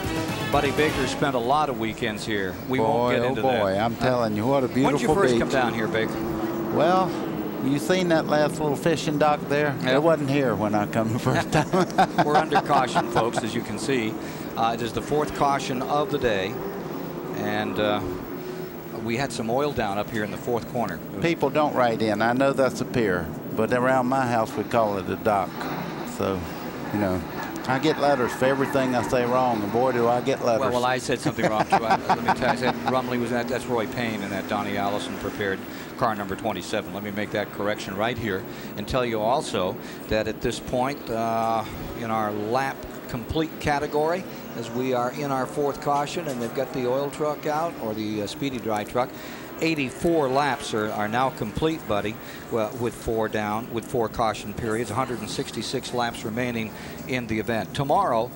Buddy Baker spent a lot of weekends here. We won't get into that. Oh boy, I'm telling you, what a beautiful beach. When did you first come down here, Baker? Well, you seen that last little fishing dock there? Yep. It wasn't here when I come the first time. We're under caution, folks, as you can see. It is the fourth caution of the day, and we had some oil down up here in the fourth corner. People don't write in. I know that's a pier, but around my house we call it a dock. So, you know, I get letters for everything I say wrong, and boy, do I get letters. Well, I said something wrong, too. Let me tell you, I said Rumley was that's Roy Payne, and that Donnie Allison prepared car number 27. Let me make that correction right here and tell you also that at this point in our lap complete category, as we are in our fourth caution and they've got the oil truck out, or the speedy dry truck, 84 laps are now complete, buddy, well, with four caution periods, 166 laps remaining in the event. Tomorrow,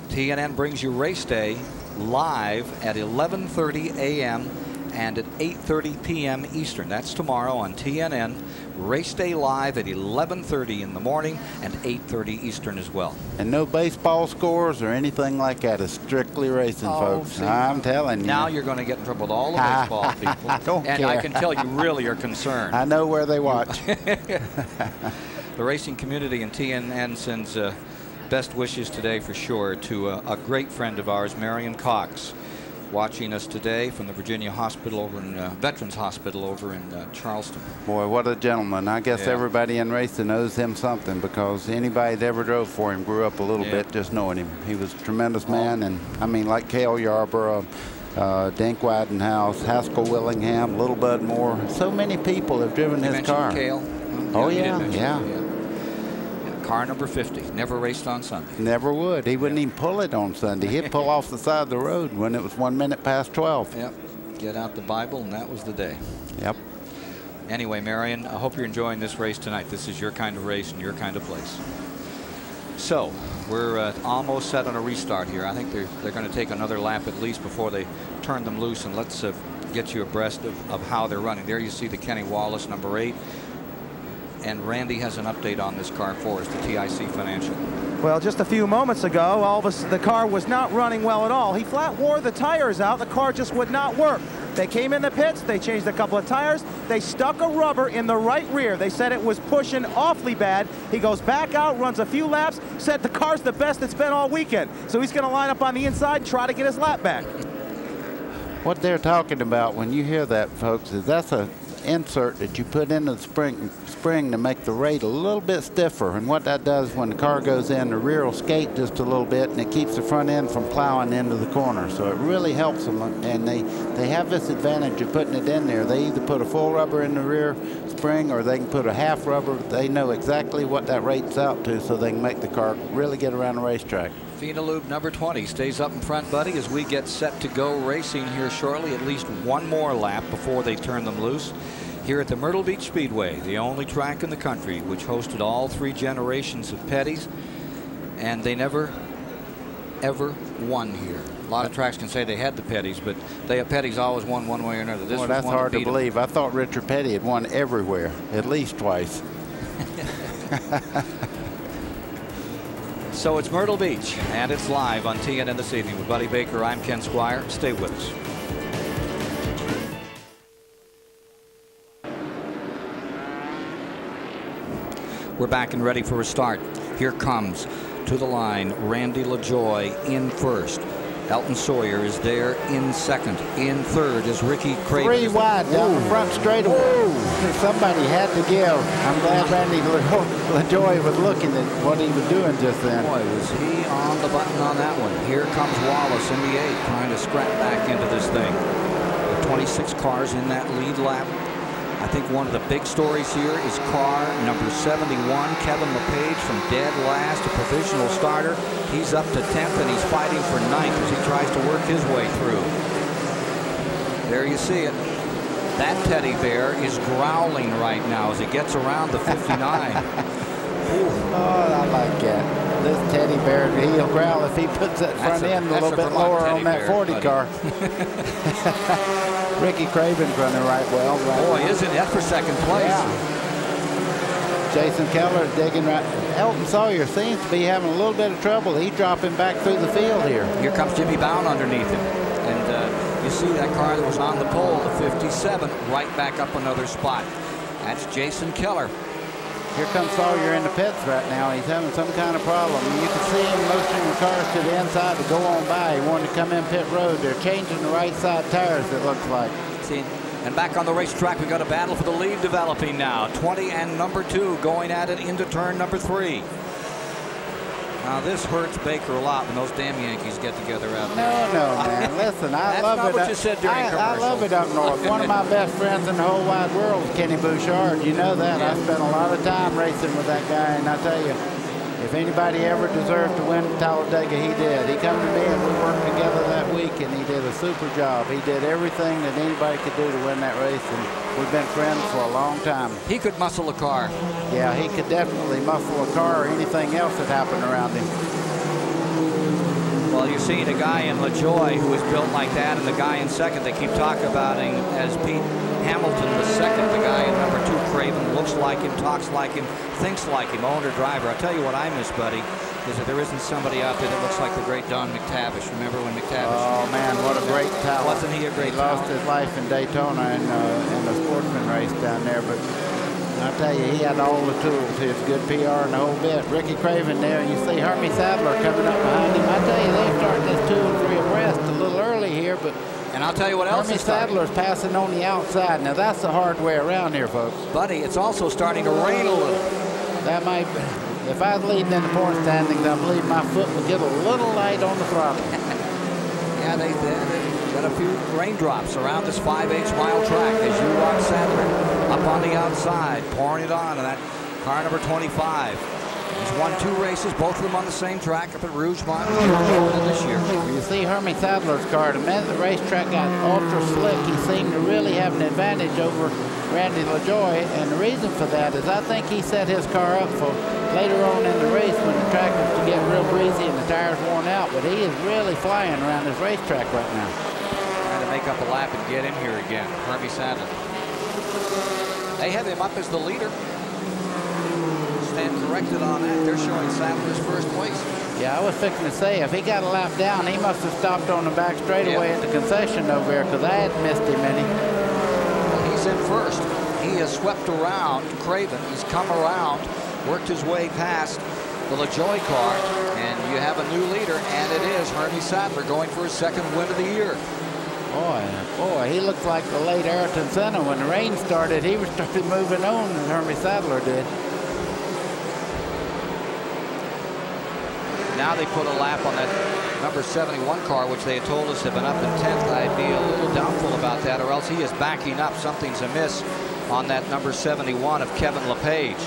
TNN brings you race day live at 11:30 a.m. and at 8:30 p.m. Eastern. That's tomorrow on TNN. Race day live at 11:30 in the morning and 8:30 Eastern as well. And no baseball scores or anything like that. It's strictly racing, folks. See, I'm telling you. Now you're going to get in trouble with all the baseball people. I don't and care. I can tell you really are concerned. I know where they watch. The racing community and TNN sends best wishes today for sure to a great friend of ours, Marion Cox, watching us today from the Virginia Hospital over in Veterans Hospital over in Charleston. Boy, what a gentleman. I guess everybody in racing owes him something, because anybody that ever drove for him grew up a little bit just knowing him. He was a tremendous man, and I mean, like Cale Yarborough, Dink Widenhouse, Haskell Willingham, Little Bud Moore. So many people have driven his car. Cale? Oh, yeah. Car number 50. Never raced on Sunday. Never would. He wouldn't even pull it on Sunday. He'd pull off the side of the road when it was 1 minute past 12. Yep. Get out the Bible, and that was the day. Yep. Anyway, Marion, I hope you're enjoying this race tonight. This is your kind of race and your kind of place. So we're almost set on a restart here. I think they're going to take another lap at least before they turn them loose, and let's get you abreast of how they're running. There you see the Kenny Wallace, number 8. And Randy has an update on this car for us, the TIC Financial. Well, just a few moments ago, the car was not running well at all. He flat wore the tires out. The car just would not work. They came in the pits. They changed a couple of tires. They stuck a rubber in the right rear. They said it was pushing awfully bad. He goes back out, runs a few laps, said the car's the best it's been all weekend. So he's going to line up on the inside and try to get his lap back. What they're talking about when you hear that, folks, is that's a insert that you put into the spring to make the rate a little bit stiffer, and what that does when the car goes in, the rear will skate just a little bit, and it keeps the front end from plowing into the corner. So it really helps them, and they have this advantage of putting it in there. They either put a full rubber in the rear spring or they can put a half rubber. They know exactly what that rate's out to, so they can make the car really get around the racetrack. Finalube number 20 stays up in front, buddy, as we get set to go racing here shortly. At least one more lap before they turn them loose here at the Myrtle Beach Speedway, the only track in the country which hosted all 3 generations of Petties, and they never ever won here. A lot of tracks can say they had the Petties, but Petties always won one way or another. This well, was that's one hard that to beat 'em. believe. I thought Richard Petty had won everywhere, at least twice. So it's Myrtle Beach, and it's live on TNN this evening with Buddy Baker. I'm Ken Squire. Stay with us. We're back and ready for a start. Here comes to the line Randy LaJoie in first. Elton Sawyer is there in second. In third is Ricky Craven. 3 wide down the front straightaway. Somebody had to give. I'm glad Randy LaJoie was looking at what he was doing just then. Boy, was he on the button on that one. Here comes Wallace in the 8th, trying to scrap back into this thing. With 26 cars in that lead lap. I think one of the big stories here is car number 71, Kevin LePage, from dead last, a provisional starter. He's up to 10th, and he's fighting for 9th as he tries to work his way through. There you see it. That teddy bear is growling right now as he gets around the 59. Oh, I like that. This teddy bear, he'll growl if he puts that front end a little bit lower on that 40 car. Ricky Craven's running right well. Boy, isn't that for second place? Yeah. Jason Keller digging right. Elton Sawyer seems to be having a little bit of trouble. He's dropping back through the field here. Here comes Jimmy Bound underneath him. And you see that car that was on the pole, the 57, right back up another spot. That's Jason Keller. Here comes Sawyer in the pits right now. He's having some kind of problem. You can see him motioning the cars to the inside to go on by. He wanted to come in pit road. They're changing the right side tires, it looks like. See, and back on the racetrack, we've got a battle for the lead developing now. 20 and number 2 going at it into turn number 3. Now this hurts Baker a lot when those damn Yankees get together out there. No, man. Listen, I love it. That's not what you said during commercial. I love it up north. One of my best friends in the whole wide world is Kenny Bouchard. You know that. I spent a lot of time racing with that guy, and I tell you, if anybody ever deserved to win Talladega, he did. He come to me and we worked together that week, and he did a super job. He did everything that anybody could do to win that race, and we've been friends for a long time. He could muscle a car. Yeah, he could definitely muscle a car or anything else that happened around him. Well, you're seeing a guy in LaJoie who is built like that, and the guy in second, they keep talking about him as Pete Hamilton the second. The guy in number 2, Craven, looks like him, talks like him, thinks like him, owner, driver. I'll tell you what I miss, buddy, is that there isn't somebody out there that looks like the great Don McTavish. Remember when McTavish? Oh, man, what a great talent. Wasn't he a great talent? He lost his life in Daytona in the sportsman race down there, but I'll tell you, he had all the tools. He was good PR and the whole bit. Ricky Craven there, and you see HERMIE SADLER coming up behind him. I tell you, they're starting this 2 and 3 abreast a little early here, but and I'll tell you what else HERMIE SADLER's passing on the outside. Now, that's the hard way around here, folks. Buddy, it's also starting to rain a little. That might be. If I was leading in the point standings, I believe my foot would get a little light on the throttle. Yeah, they got a few raindrops around this 5/8 mile track as you watch Sadler up on the outside, pouring it on, and that car number 25. He's won 2 races, both of them on the same track up at Rougemont this year. You see HERMIE SADLER's car, the minute the racetrack got ultra slick, he seemed to really have an advantage over Randy LaJoie, and the reason for that is I think he set his car up for later on in the race when the track was easy and the tire's worn out, but he is really flying around this racetrack right now. Trying to make up a lap and get in here again. Hermie Sadler. They have him up as the leader. Stand corrected on that. They're showing Sadler's first place. Yeah, I was fixing to say, if he got a lap down, he must have stopped on the back straightaway at the concession over there, because I had missed him any. Well, he's in first. He has swept around Craven. He's come around, worked his way past the LaJoie car, and you have a new leader, and it is Hermie Sadler going for his second win of the year. Boy, he looks like the late Ayrton Senna. When the rain started, he started moving on, as Hermie Sadler did. Now they put a lap on that number 71 car, which they had told us had been up in 10th. I'd be a little doubtful about that, or else he is backing up. Something's amiss on that number 71 of Kevin LePage.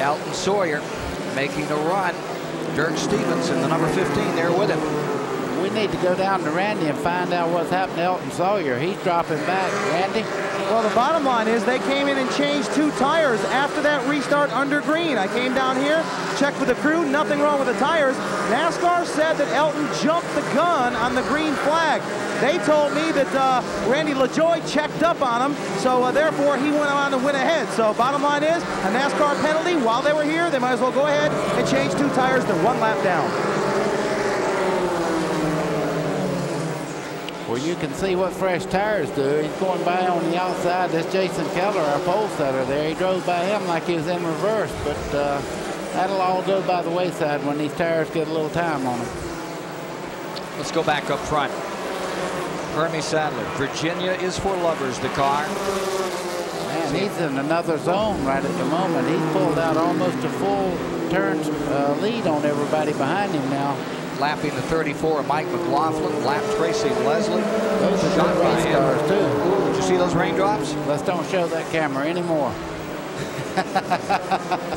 Elton Sawyer making a run. Dirk Stevens in the number 15 there with him. We need to go down to Randy and find out what's happened to Elton Sawyer. He's dropping back. Randy? Well, the bottom line is they came in and changed 2 tires after that restart under green. I came down here, checked with the crew, nothing wrong with the tires. NASCAR said that Elton jumped the gun on the green flag. They told me that Randy LaJoie checked up on him, so therefore he went on to win ahead. So bottom line is, a NASCAR penalty. While they were here, they might as well go ahead and change 2 tires. They're 1 lap down. Well, you can see what fresh tires do. He's going by on the outside. That's Jason Keller, our pole setter there. He drove by him like he was in reverse, but that'll all go by the wayside when these tires get a little time on them. Let's go back up front. Hermie Sadler. Virginia is for lovers, the car. Man, he's in another zone right at the moment. He's pulled out almost a full turn lead on everybody behind him now. Lapping the 34 of Mike McLaughlin, lapped Tracy Leslie. Those are good race cars, too. Did you see those raindrops? Let's don't show that camera anymore.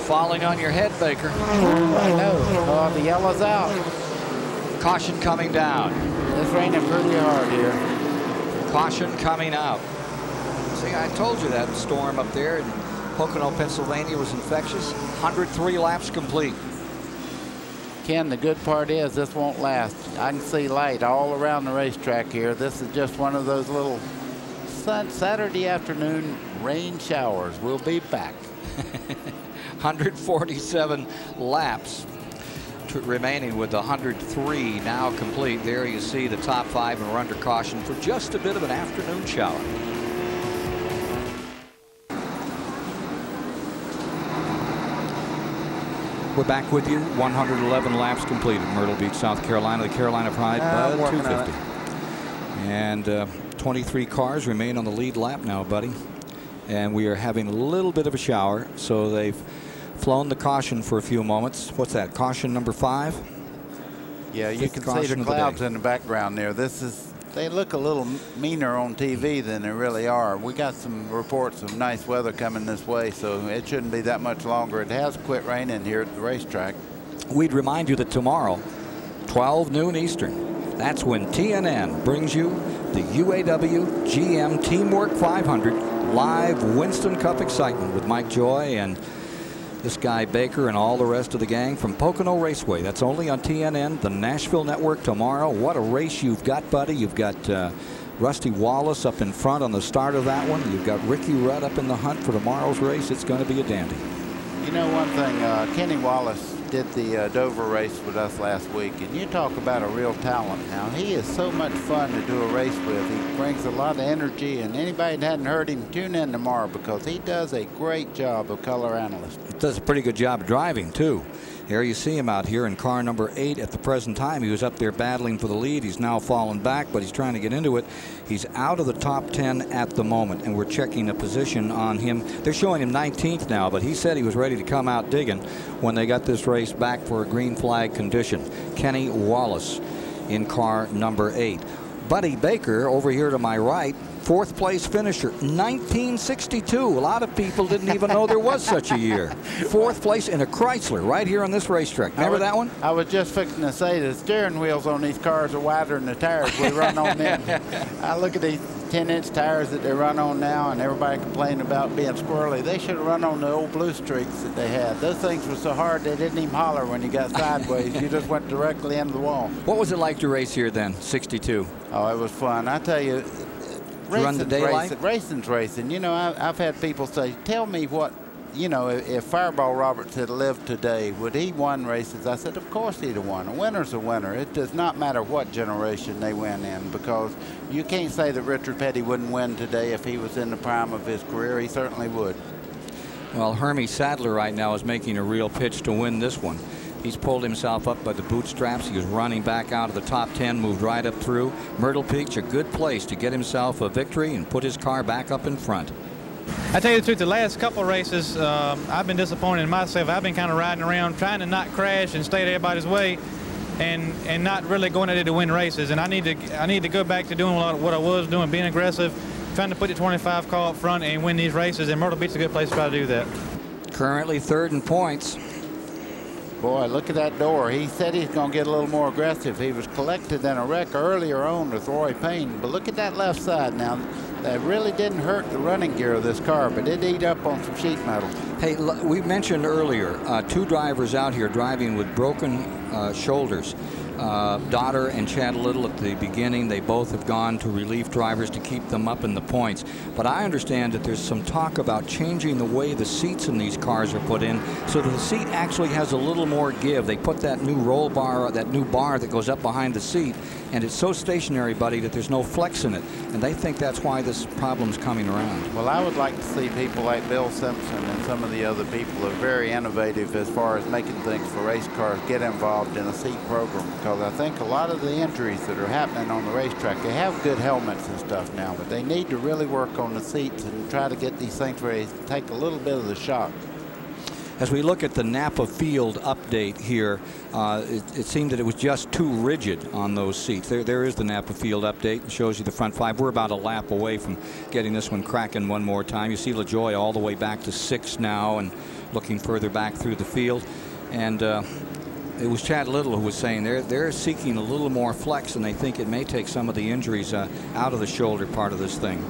Falling on your head, Baker. I know. Oh, the yellow's out. Caution coming down. It's raining pretty hard here. Caution coming out. See, I told you that storm up there in Pocono, Pennsylvania was infectious. 103 laps complete. Ken, the good part is this won't last. I can see light all around the racetrack here. This is just one of those little Saturday afternoon rain showers. We'll be back. 147 laps remaining with 103 now complete. There you see the top 5, and we're under caution for just a bit of an afternoon shower. We're back with you. 111 laps completed. Myrtle Beach, South Carolina. The Carolina Pride Bud 250. And 23 cars remain on the lead lap now, buddy. And we are having a little bit of a shower, so they've flown the caution for a few moments. What's that? Caution number 5? Yeah, you can see the clouds in the background there. They look a little meaner on TV than they really are. We got some reports of nice weather coming this way, so it shouldn't be that much longer. It has quit raining here at the racetrack. We'd remind you that tomorrow, 12 noon Eastern, that's when TNN brings you the UAW GM Teamwork 500 live Winston Cup excitement with Mike Joy and this guy Baker and all the rest of the gang from Pocono Raceway. That's only on TNN, the Nashville Network, tomorrow. What a race you've got, buddy. You've got Rusty Wallace up in front on the start of that one. You've got Ricky Rudd up in the hunt for tomorrow's race. It's going to be a dandy. You know one thing, Kenny Wallace did the Dover race with us last week, and you talk about a real talent. Now, he is so much fun to do a race with. He brings a lot of energy, and anybody that hadn't heard him, tune in tomorrow, because he does a great job of color analyst. He does a pretty good job driving, too. Here you see him out here in car number 8 at the present time. He was up there battling for the lead. He's now fallen back, but he's trying to get into it. He's out of the top 10 at the moment, and we're checking a position on him. They're showing him 19th now, but he said he was ready to come out digging when they got this race back for a green flag condition. Kenny Wallace in car number 8. Buddy Baker over here to my right, 4th place finisher, 1962. A lot of people didn't even know there was such a year. 4th place in a Chrysler right here on this racetrack. Remember that one? I was just fixing to say the steering wheels on these cars are wider than the tires we run on them. I look at these 10-inch tires that they run on now, and everybody complaining about being squirrely. They should have run on the old Blue Streaks that they had. Those things were so hard they didn't even holler when you got sideways. You just went directly into the wall. What was it like to race here then, 62? Oh, it was fun. I tell you, racing's racing. You know, I've had people say, tell me what, you know, if Fireball Roberts had lived today, would he won races? I said, of course he'd have won. A winner's a winner. It does not matter what generation they win in, because you can't say that Richard Petty wouldn't win today if he was in the prime of his career. He certainly would. Well, Hermie Sadler right now is making a real pitch to win this one. He's pulled himself up by the bootstraps. He was running back out of the top 10, moved right up through. Myrtle Beach, a good place to get himself a victory and put his car back up in front. I tell you the truth, the last couple of races, I've been disappointed in myself. I've been kind of riding around trying to not crash and stay at everybody's way, and not really going at it to win races. And I need to go back to doing what I was doing, being aggressive, trying to put the 25 car up front and win these races. And Myrtle Beach is a good place to try to do that. Currently third in points. Boy, look at that door. He said he's going to get a little more aggressive. He was collected in a wreck earlier on with Roy Payne. But look at that left side now. That really didn't hurt the running gear of this car, but it ate up on some sheet metal. Hey, we mentioned earlier, two drivers out here driving with broken shoulders. Dotter and Chad Little at the beginning, they both have gone to relief drivers to keep them up in the points. But I understand that there's some talk about changing the way the seats in these cars are put in so that the seat actually has a little more give. They put that new roll bar, that new bar that goes up behind the seat, and it's so stationary, buddy, that there's no flex in it. And they think that's why this problem's coming around. Well, I would like to see people like Bill Simpson and some of the other people who are very innovative as far as making things for race cars get involved in a seat program, because I think a lot of the injuries that are happening on the racetrack, they have good helmets and stuff now, but they need to really work on the seats and try to get these things where they take a little bit of the shock. As we look at the Napa Field update here, it seemed that it was just too rigid on those seats. There is the Napa Field update. It shows you the front five. We're about a lap away from getting this one cracking one more time. You see LaJoie all the way back to 6 now and looking further back through the field. And it was Chad Little who was saying they're seeking a little more flex, and they think it may take some of the injuries out of the shoulder part of this thing.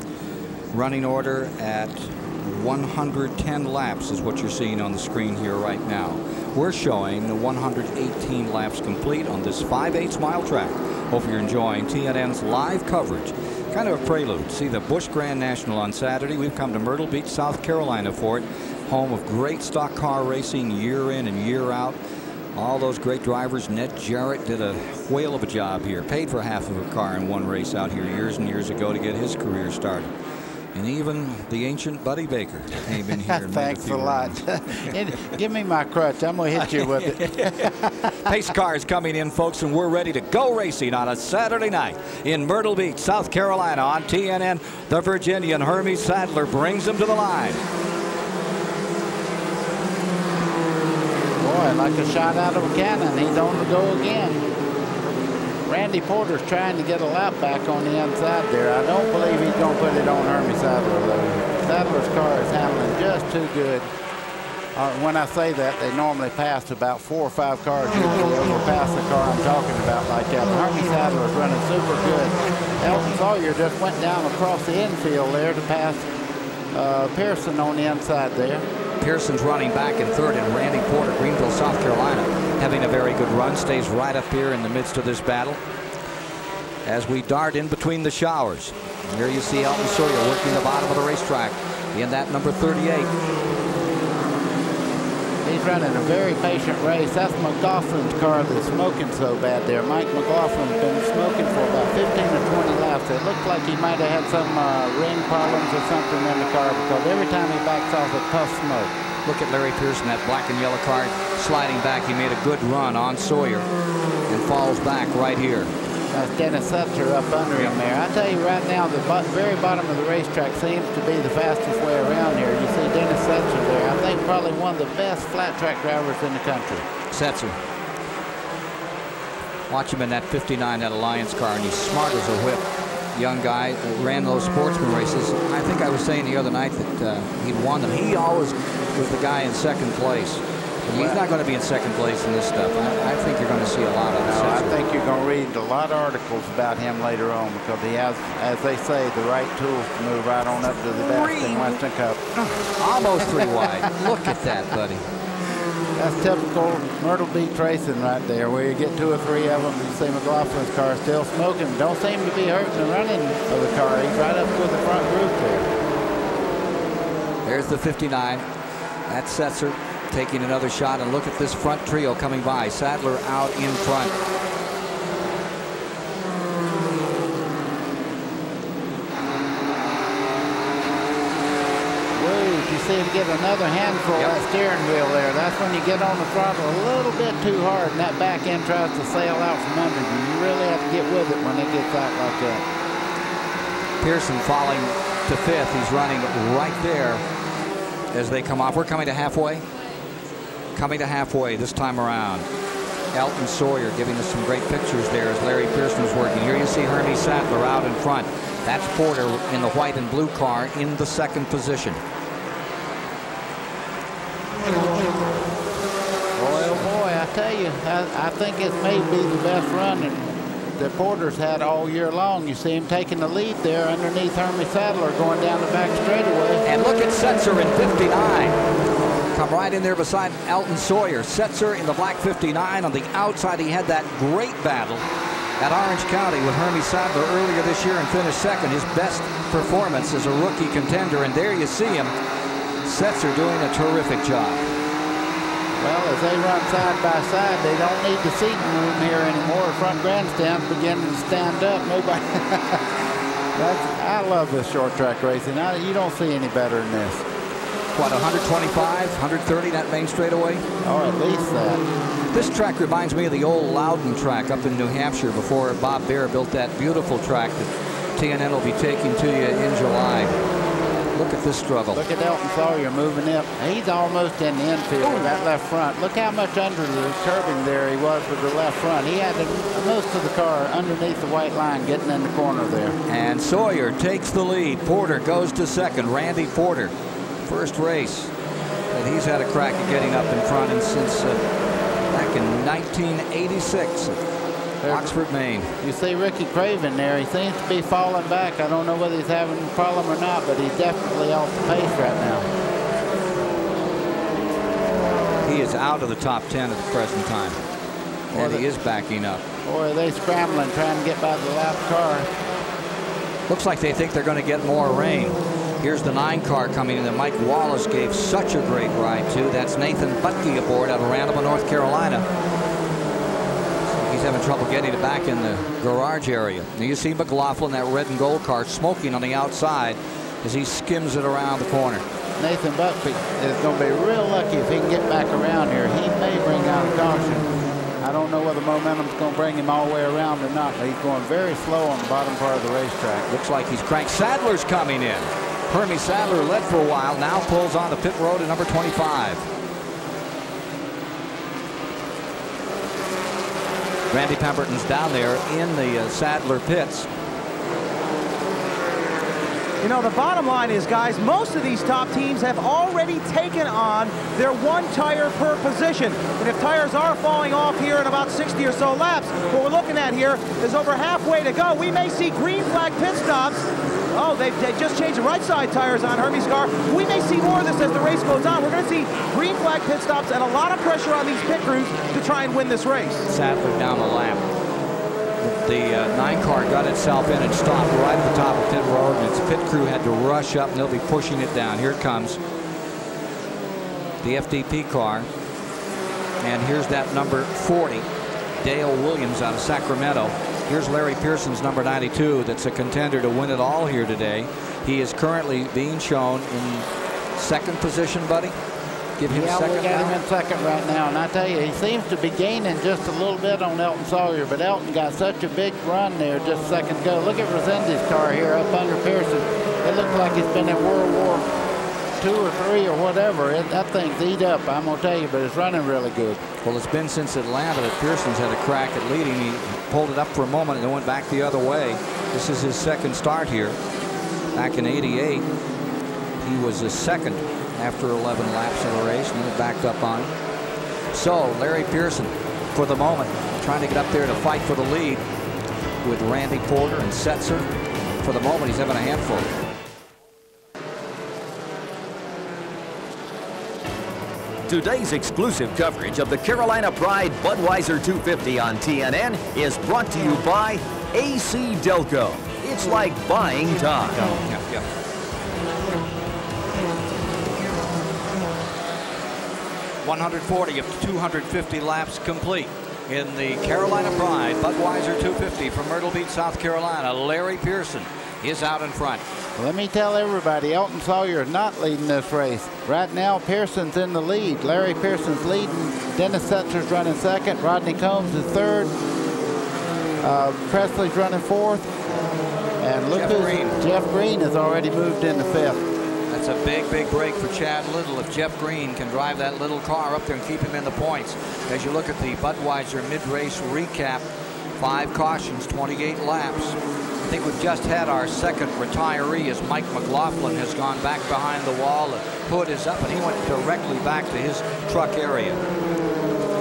Running order at 110 laps is what you're seeing on the screen here right now. We're showing the 118 laps complete on this 5/8 mile track. Hope you're enjoying TNN's live coverage. Kind of a prelude. See the Busch Grand National on Saturday. We've come to Myrtle Beach, South Carolina for it. Home of great stock car racing year in and year out. All those great drivers. Ned Jarrett did a whale of a job here. Paid for half of a car in one race out here years and years ago to get his career started. And even the ancient Buddy Baker came in here. And Thanks a lot. Give me my crutch. I'm going to hit you with it. Pace cars coming in, folks, and we're ready to go racing on a Saturday night in Myrtle Beach, South Carolina on TNN. The Virginian Hermie Sadler brings them to the line. Boy, like a shot out of a cannon. He's on the go again. Randy Porter's trying to get a lap back on the inside there. I don't believe he's going to put it on Hermie Sadler, though. Sadler's car is handling just too good. When I say that, they normally pass about 4 or 5 cars usually overpass the car I'm talking about like that. Hermie Sadler is running super good. Elton Sawyer just went down across the infield there to pass Pearson on the inside there. Pearson's running back in third, and Randy Porter, Greenville, South Carolina, having a very good run, stays right up here in the midst of this battle. As we dart in between the showers, here you see Elton Sawyer working the bottom of the racetrack in that number 38. He's running a very patient race. That's McLaughlin's car that's smoking so bad there. Mike McLaughlin's been smoking for about 15 or 20 laps. It looked like he might have had some ring problems or something in the car, because every time he backs off, it puffs smoke. Look at Larry Pearson, that black and yellow car sliding back. He made a good run on Sawyer and falls back right here. That's Dennis Setzer up under him there. I tell you right now, the very bottom of the racetrack seems to be the fastest way around here. You see Dennis Setzer there. I think probably one of the best flat track drivers in the country. Setzer. Watch him in that 59, that Alliance car, and he's smart as a whip. Young guy, ran those sportsman races. I think I was saying the other night that he'd won them. He always was the guy in second place. He's not going to be in second place in this stuff. I think you're going to see a lot of this. I think you're going to read a lot of articles about him later on because he has, as they say, the right tools to move right on up to the best in Western Cup. Almost 3 wide. Look at that, buddy. That's typical Myrtle Beach racing right there, where you get 2 or 3 of them. You see McLaughlin's car still smoking. Don't seem to be hurting the running of the car. He's right up with the front group there. There's the 59. That's Setzer taking another shot, and look at this front trio coming by. Sadler out in front. Whoa, you see him get another handful of that steering wheel there. That's when you get on the throttle a little bit too hard and that back end tries to sail out from under you. You really have to get with it when it gets out like that. Pearson falling to 5th. He's running right there as they come off. We're coming to halfway. Coming to halfway this time around. Elton Sawyer giving us some great pictures there as Larry Pearson was working. Here you see Hermie Sadler out in front. That's Porter in the white and blue car in the second position. Boy, oh boy, I tell you, I think it may be the best run that Porter's had all year long. You see him taking the lead there underneath Hermie Sadler going down the back straightaway. And look at Setzer in 59. Come right in there beside Elton Sawyer. Setzer in the black 59. On the outside, he had that great battle at Orange County with Hermie Sadler earlier this year and finished second. His best performance as a rookie contender. And there you see him. Setzer doing a terrific job. Well, as they run side by side, they don't need the seating room here anymore. The front grandstand's beginning to stand up. Nobody. I love this short track racing. You don't see any better than this. What, 125, 130 that main straightaway? Or at least that. This track reminds me of the old Loudon track up in New Hampshire before Bob Bear built that beautiful track that TNN will be taking to you in July. Look at this struggle. Look at Elton Sawyer moving up. He's almost in the infield with that left front. Look how much under the curbing there he was with the left front. He had most of the car underneath the white line getting in the corner there. And Sawyer takes the lead. Porter goes to second. Randy Porter. First race that he's had a crack at getting up in front and since back in 1986 Oxford, Maine. You see Ricky Craven there. He seems to be falling back. I don't know whether he's having a problem or not, but he's definitely off the pace right now. He is out of the top 10 at the present time. And he is backing up. Boy, are they scrambling trying to get by the lap car. Looks like they think they're going to get more rain. Here's the 9 car coming in that Mike Wallace gave such a great ride to. That's Nathan Butke aboard out of Randall, North Carolina. He's having trouble getting it back in the garage area. Now you see McLaughlin, that red and gold car, smoking on the outside as he skims it around the corner. Nathan Butke is going to be real lucky if he can get back around here. He may bring out a caution. I don't know whether momentum's going to bring him all the way around or not, but he's going very slow on the bottom part of the racetrack. Looks like he's cranked. Sadler's coming in. Hermie Sadler led for a while, now pulls on the pit road at number 25. Randy Pemberton's down there in the Sadler pits. You know, the bottom line is, guys, most of these top teams have already taken on their 1 tire per position. And if tires are falling off here in about 60 or so laps, what we're looking at here is over halfway to go. We may see green flag pit stops. Oh, they just changed the right side tires on Hermie's car. We may see more of this as the race goes on. We're going to see green flag pit stops and a lot of pressure on these pit crews to try and win this race. Sadler down the lap. The 9 car got itself in and stopped right at the top of pit road, and its pit crew had to rush up, and they'll be pushing it down. Here it comes. The FDP car. And here's that number 40, Dale Williams out of Sacramento. Here's Larry Pearson's number 92 that's a contender to win it all here today. He is currently being shown in second position, buddy. Give him second. We got him in second right now, and I tell you, he seems to be gaining just a little bit on Elton Sawyer, but Elton got such a big run there just a second ago. Look at Resendi's car here up under Pearson. It looks like it's been in World War II or III or whatever. That thing's eat up, I'm going to tell you, but it's running really good. Well, it's been since Atlanta that Pearson's had a crack at leading. He pulled it up for a moment and then went back the other way. This is his second start here. Back in '88, he was the second after 11 laps of the race, and then it backed up on. So Larry Pearson, for the moment, trying to get up there to fight for the lead with Randy Porter and Setzer. For the moment, he's having a handful. Today's exclusive coverage of the Carolina Pride Budweiser 250 on TNN is brought to you by AC Delco. It's like buying time. Yep. 140 of 250 laps complete in the Carolina Pride Budweiser 250 from Myrtle Beach, South Carolina. Larry Pearson is out in front. Let me tell everybody, Elton Sawyer is not leading this race. Right now, Pearson's in the lead. Larry Pearson's leading. Dennis Setzer's running second. Rodney Combs is third. Presley's running fourth. And look Jeff Green has already moved into fifth. That's a big break for Chad Little if Jeff Green can drive that little car up there and keep him in the points. As you look at the Budweiser mid-race recap, 5 cautions, 28 laps. I think we've just had our second retiree as Mike McLaughlin has gone back behind the wall. The hood is up and he went directly back to his truck area.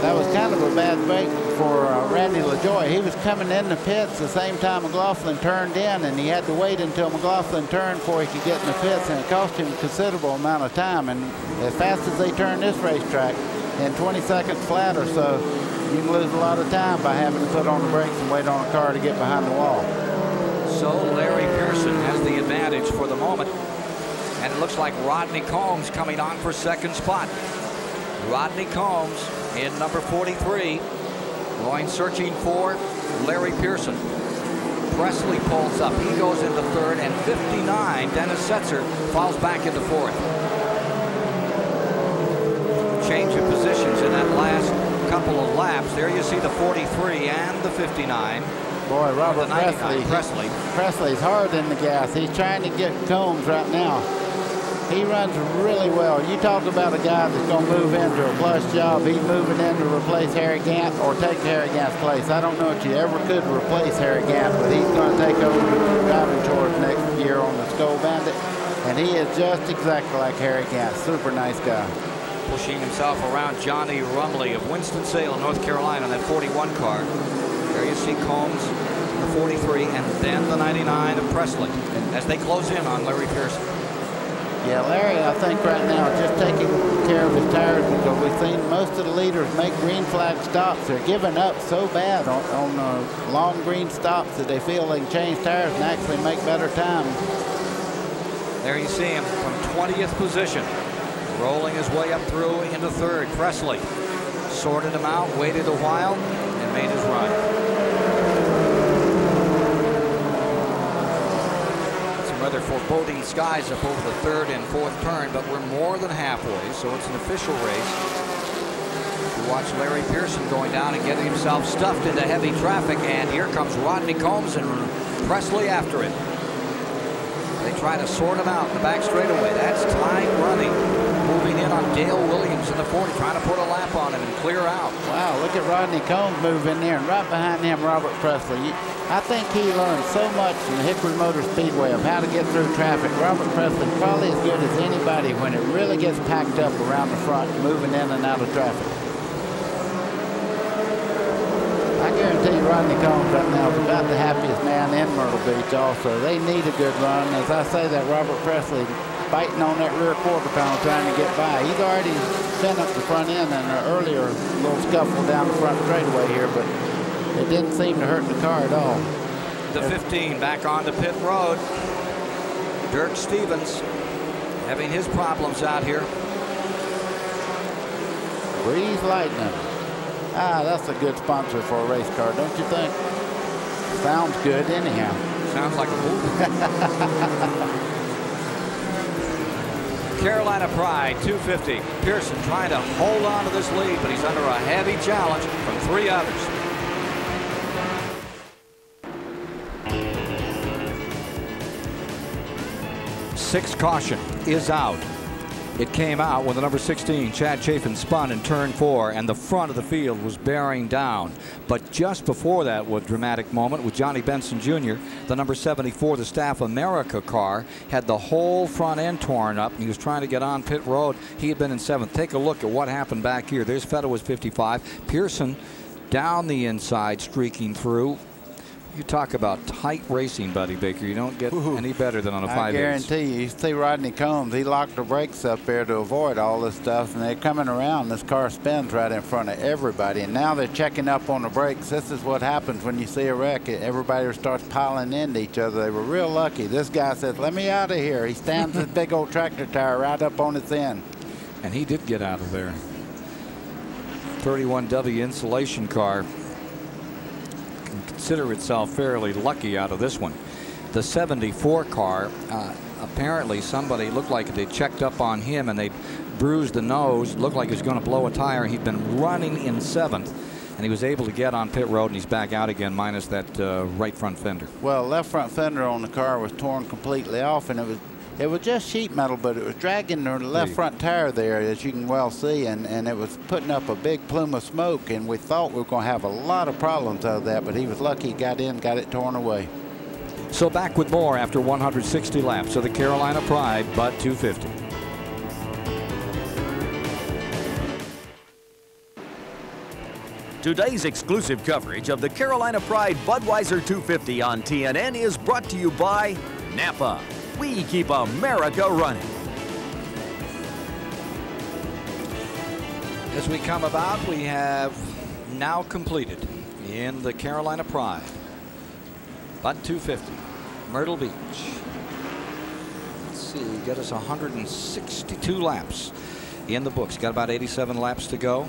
That was kind of a bad break for Randy LaJoie. He was coming in the pits the same time McLaughlin turned in, and he had to wait until McLaughlin turned before he could get in the pits, and it cost him a considerable amount of time. And as fast as they turn this racetrack, in 20 seconds flat or so, you can lose a lot of time by having to put on the brakes and wait on a car to get behind the wall. So Larry Pearson has the advantage for the moment, and it looks like Rodney Combs coming on for second spot. Rodney Combs in number 43, going searching for Larry Pearson. Presley pulls up. He goes into third, and 59, Dennis Setzer, falls back into fourth. Change of positions in that last couple of laps. There you see the 43 and the 59. Boy, Robert Presley's hard in the gas. He's trying to get Combs right now. He runs really well. You talk about a guy that's going to move into a plus job. He's moving in to replace Harry Gant or take Harry Gant's place. I don't know if you ever could replace Harry Gant, but he's going to take over the driving chores next year on the Skull Bandit. And he is just exactly like Harry Gant. Super nice guy. Pushing himself around Johnny Rumley of Winston-Salem, North Carolina, in that 41 car. There you see Combs, the 43, and then the 99 of Presley as they close in on Larry Pearson. Yeah, Larry, I think right now just taking care of his tires, because we've seen most of the leaders make green flag stops. They're giving up so bad on long green stops that they feel they can change tires and actually make better time. There you see him from 20th position, rolling his way up through into third. Presley sorted him out, waited a while, and made his run. Rather foreboding skies up over the third and fourth turn, but we're more than halfway, so it's an official race. We watch Larry Pearson going down and getting himself stuffed into heavy traffic, and here comes Rodney Combs and Presley after it. They try to sort him out in the back straightaway. That's tight running. Moving in on Dale Williams in the 40, trying to put a lap on him and clear out. Wow, look at Rodney Combs move in there, and right behind him, Robert Presley. I think he learned so much from the Hickory Motor Speedway of how to get through traffic. Robert Presley probably as good as anybody when it really gets packed up around the front, moving in and out of traffic. I guarantee Rodney Combs right now is about the happiest man in Myrtle Beach also. They need a good run. As I say that, Robert Presley fighting on that rear quarter panel trying to get by. He's already been up the front end in an earlier little scuffle down the front straightaway here, but it didn't seem to hurt the car at all. The 15 back on the pit road. Dirk Stevens having his problems out here. Breeze Lightning. Ah, that's a good sponsor for a race car, don't you think? Sounds good anyhow. Sounds like a movie. Carolina Pride 250. Pearson trying to hold on to this lead, but he's under a heavy challenge from 3 others. Sixth caution is out. It came out when the number 16, Chad Chafin, spun in turn 4, and the front of the field was bearing down. But just before that was a dramatic moment with Johnny Benson Jr., the number 74, the Staff America car, had the whole front end torn up, and he was trying to get on pit road. He had been in 7th. Take a look at what happened back here. There's Fedewa's 55. Pearson down the inside, streaking through. You talk about tight racing, Buddy Baker. You don't get any better than on a 5/8. I guarantee you. You see Rodney Combs, he locked the brakes up there to avoid all this stuff, and they're coming around. This car spins right in front of everybody, and now they're checking up on the brakes. This is what happens when you see a wreck. Everybody starts piling into each other. They were real lucky. This guy says, let me out of here. He stands his big old tractor tire right up on its end. And he did get out of there. 31W insulation car can consider itself fairly lucky out of this one. The 74 car, apparently somebody looked like they checked up on him and they bruised the nose, looked like he was going to blow a tire. He'd been running in 7th, and he was able to get on pit road, and he's back out again minus that right front fender. Well, left front fender on the car was torn completely off, and it was just sheet metal, but it was dragging the left front tire there, as you can well see, and it was putting up a big plume of smoke, and we thought we were going to have a lot of problems out of that, but he was lucky he got in, got it torn away. So back with more after 160 laps of the Carolina Pride Bud 250. Today's exclusive coverage of the Carolina Pride Budweiser 250 on TNN is brought to you by Napa. We keep America running. As we come about, we have now completed in the Carolina Pride Bud 250, Myrtle Beach. Let's see, get us 162 laps in the books. Got about 87 laps to go.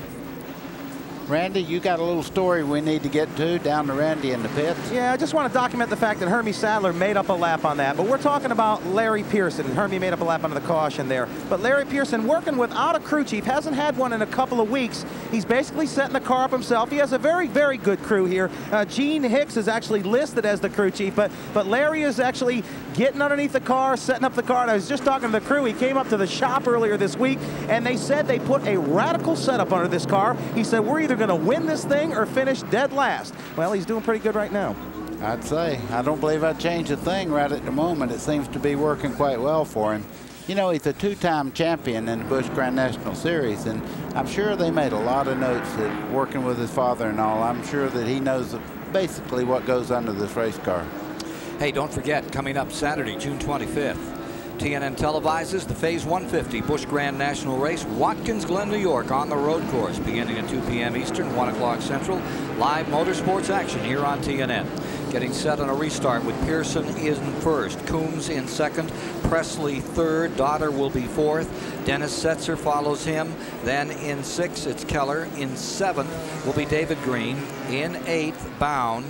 Randy, you got a little story we need to get to down to Randy in the pits. Yeah, I just want to document the fact that Hermie Sadler made up a lap on that. But we're talking about Larry Pearson. Hermie made up a lap under the caution there. But Larry Pearson, working without a crew chief, hasn't had one in a couple of weeks. He's basically setting the car up himself. He has a very, very good crew here. Gene Hicks is actually listed as the crew chief, but Larry is actually getting underneath the car, setting up the car. And I was just talking to the crew. He came up to the shop earlier this week, and they said they put a radical setup under this car. He said, we're either going to win this thing or finish dead last. Well, he's doing pretty good right now. I'd say. I don't believe I'd change a thing right at the moment. It seems to be working quite well for him. You know, he's a two-time champion in the Busch Grand National Series, and I'm sure they made a lot of notes that working with his father and all, I'm sure that he knows basically what goes under this race car. Hey, don't forget, coming up Saturday, June 25th, TNN televises the Phase 150 Busch Grand National Race, Watkins Glen, New York, on the road course, beginning at 2 p.m. Eastern, 1 o'clock Central. Live motorsports action here on TNN. Getting set on a restart with Pearson in first, Coombs in second, Presley third, Daughter will be fourth, Dennis Setzer follows him. Then in 6th, it's Keller. In 7th will be David Green. In 8th, Bound.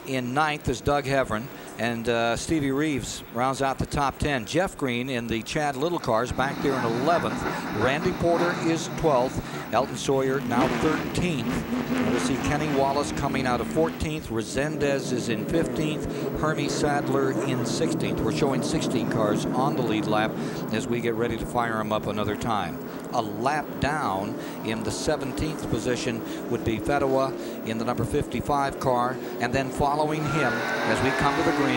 In 9th is Doug Heverin. And Stevie Reeves rounds out the top 10. Jeff Green in the Chad Little cars back there in 11th. Randy Porter is 12th. Elton Sawyer now 13th. We'll see Kenny Wallace coming out of 14th. Resendez is in 15th. Hermie Sadler in 16th. We're showing 16 cars on the lead lap as we get ready to fire them up another time. A lap down in the 17th position would be Fedewa in the number 55 car. And then following him as we come to the green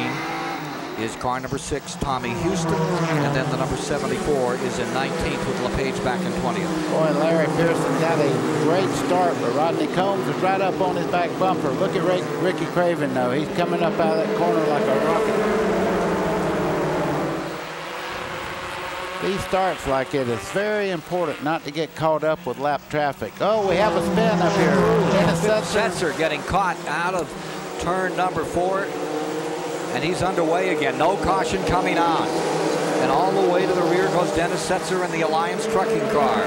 is car number 6, Tommy Houston, and then the number 74 is in 19th with LePage back in 20th. Boy, Larry Pearson got a great start, but Rodney Combs is right up on his back bumper. Look at Ricky Craven, though. He's coming up out of that corner like a rocket. These starts like it is very important not to get caught up with lap traffic. Oh, we have a spin up here. Dennis Setzer getting caught out of turn number 4. And he's underway again. No caution coming on. And all the way to the rear goes Dennis Setzer in the Alliance trucking car.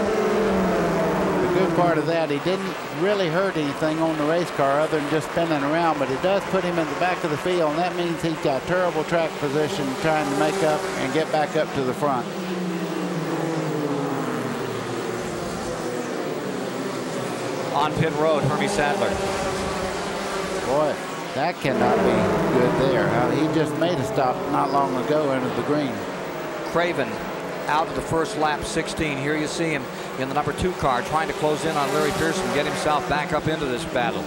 The good part of that, he didn't really hurt anything on the race car other than just spinning around, but it does put him in the back of the field, and that means he's got terrible track position trying to make up and get back up to the front. On pit road, Hermie Sadler. Boy, that cannot be good there. He just made a stop not long ago into the green. Craven out of the first lap 16. Here you see him in the number 2 car trying to close in on Larry Pearson, get himself back up into this battle.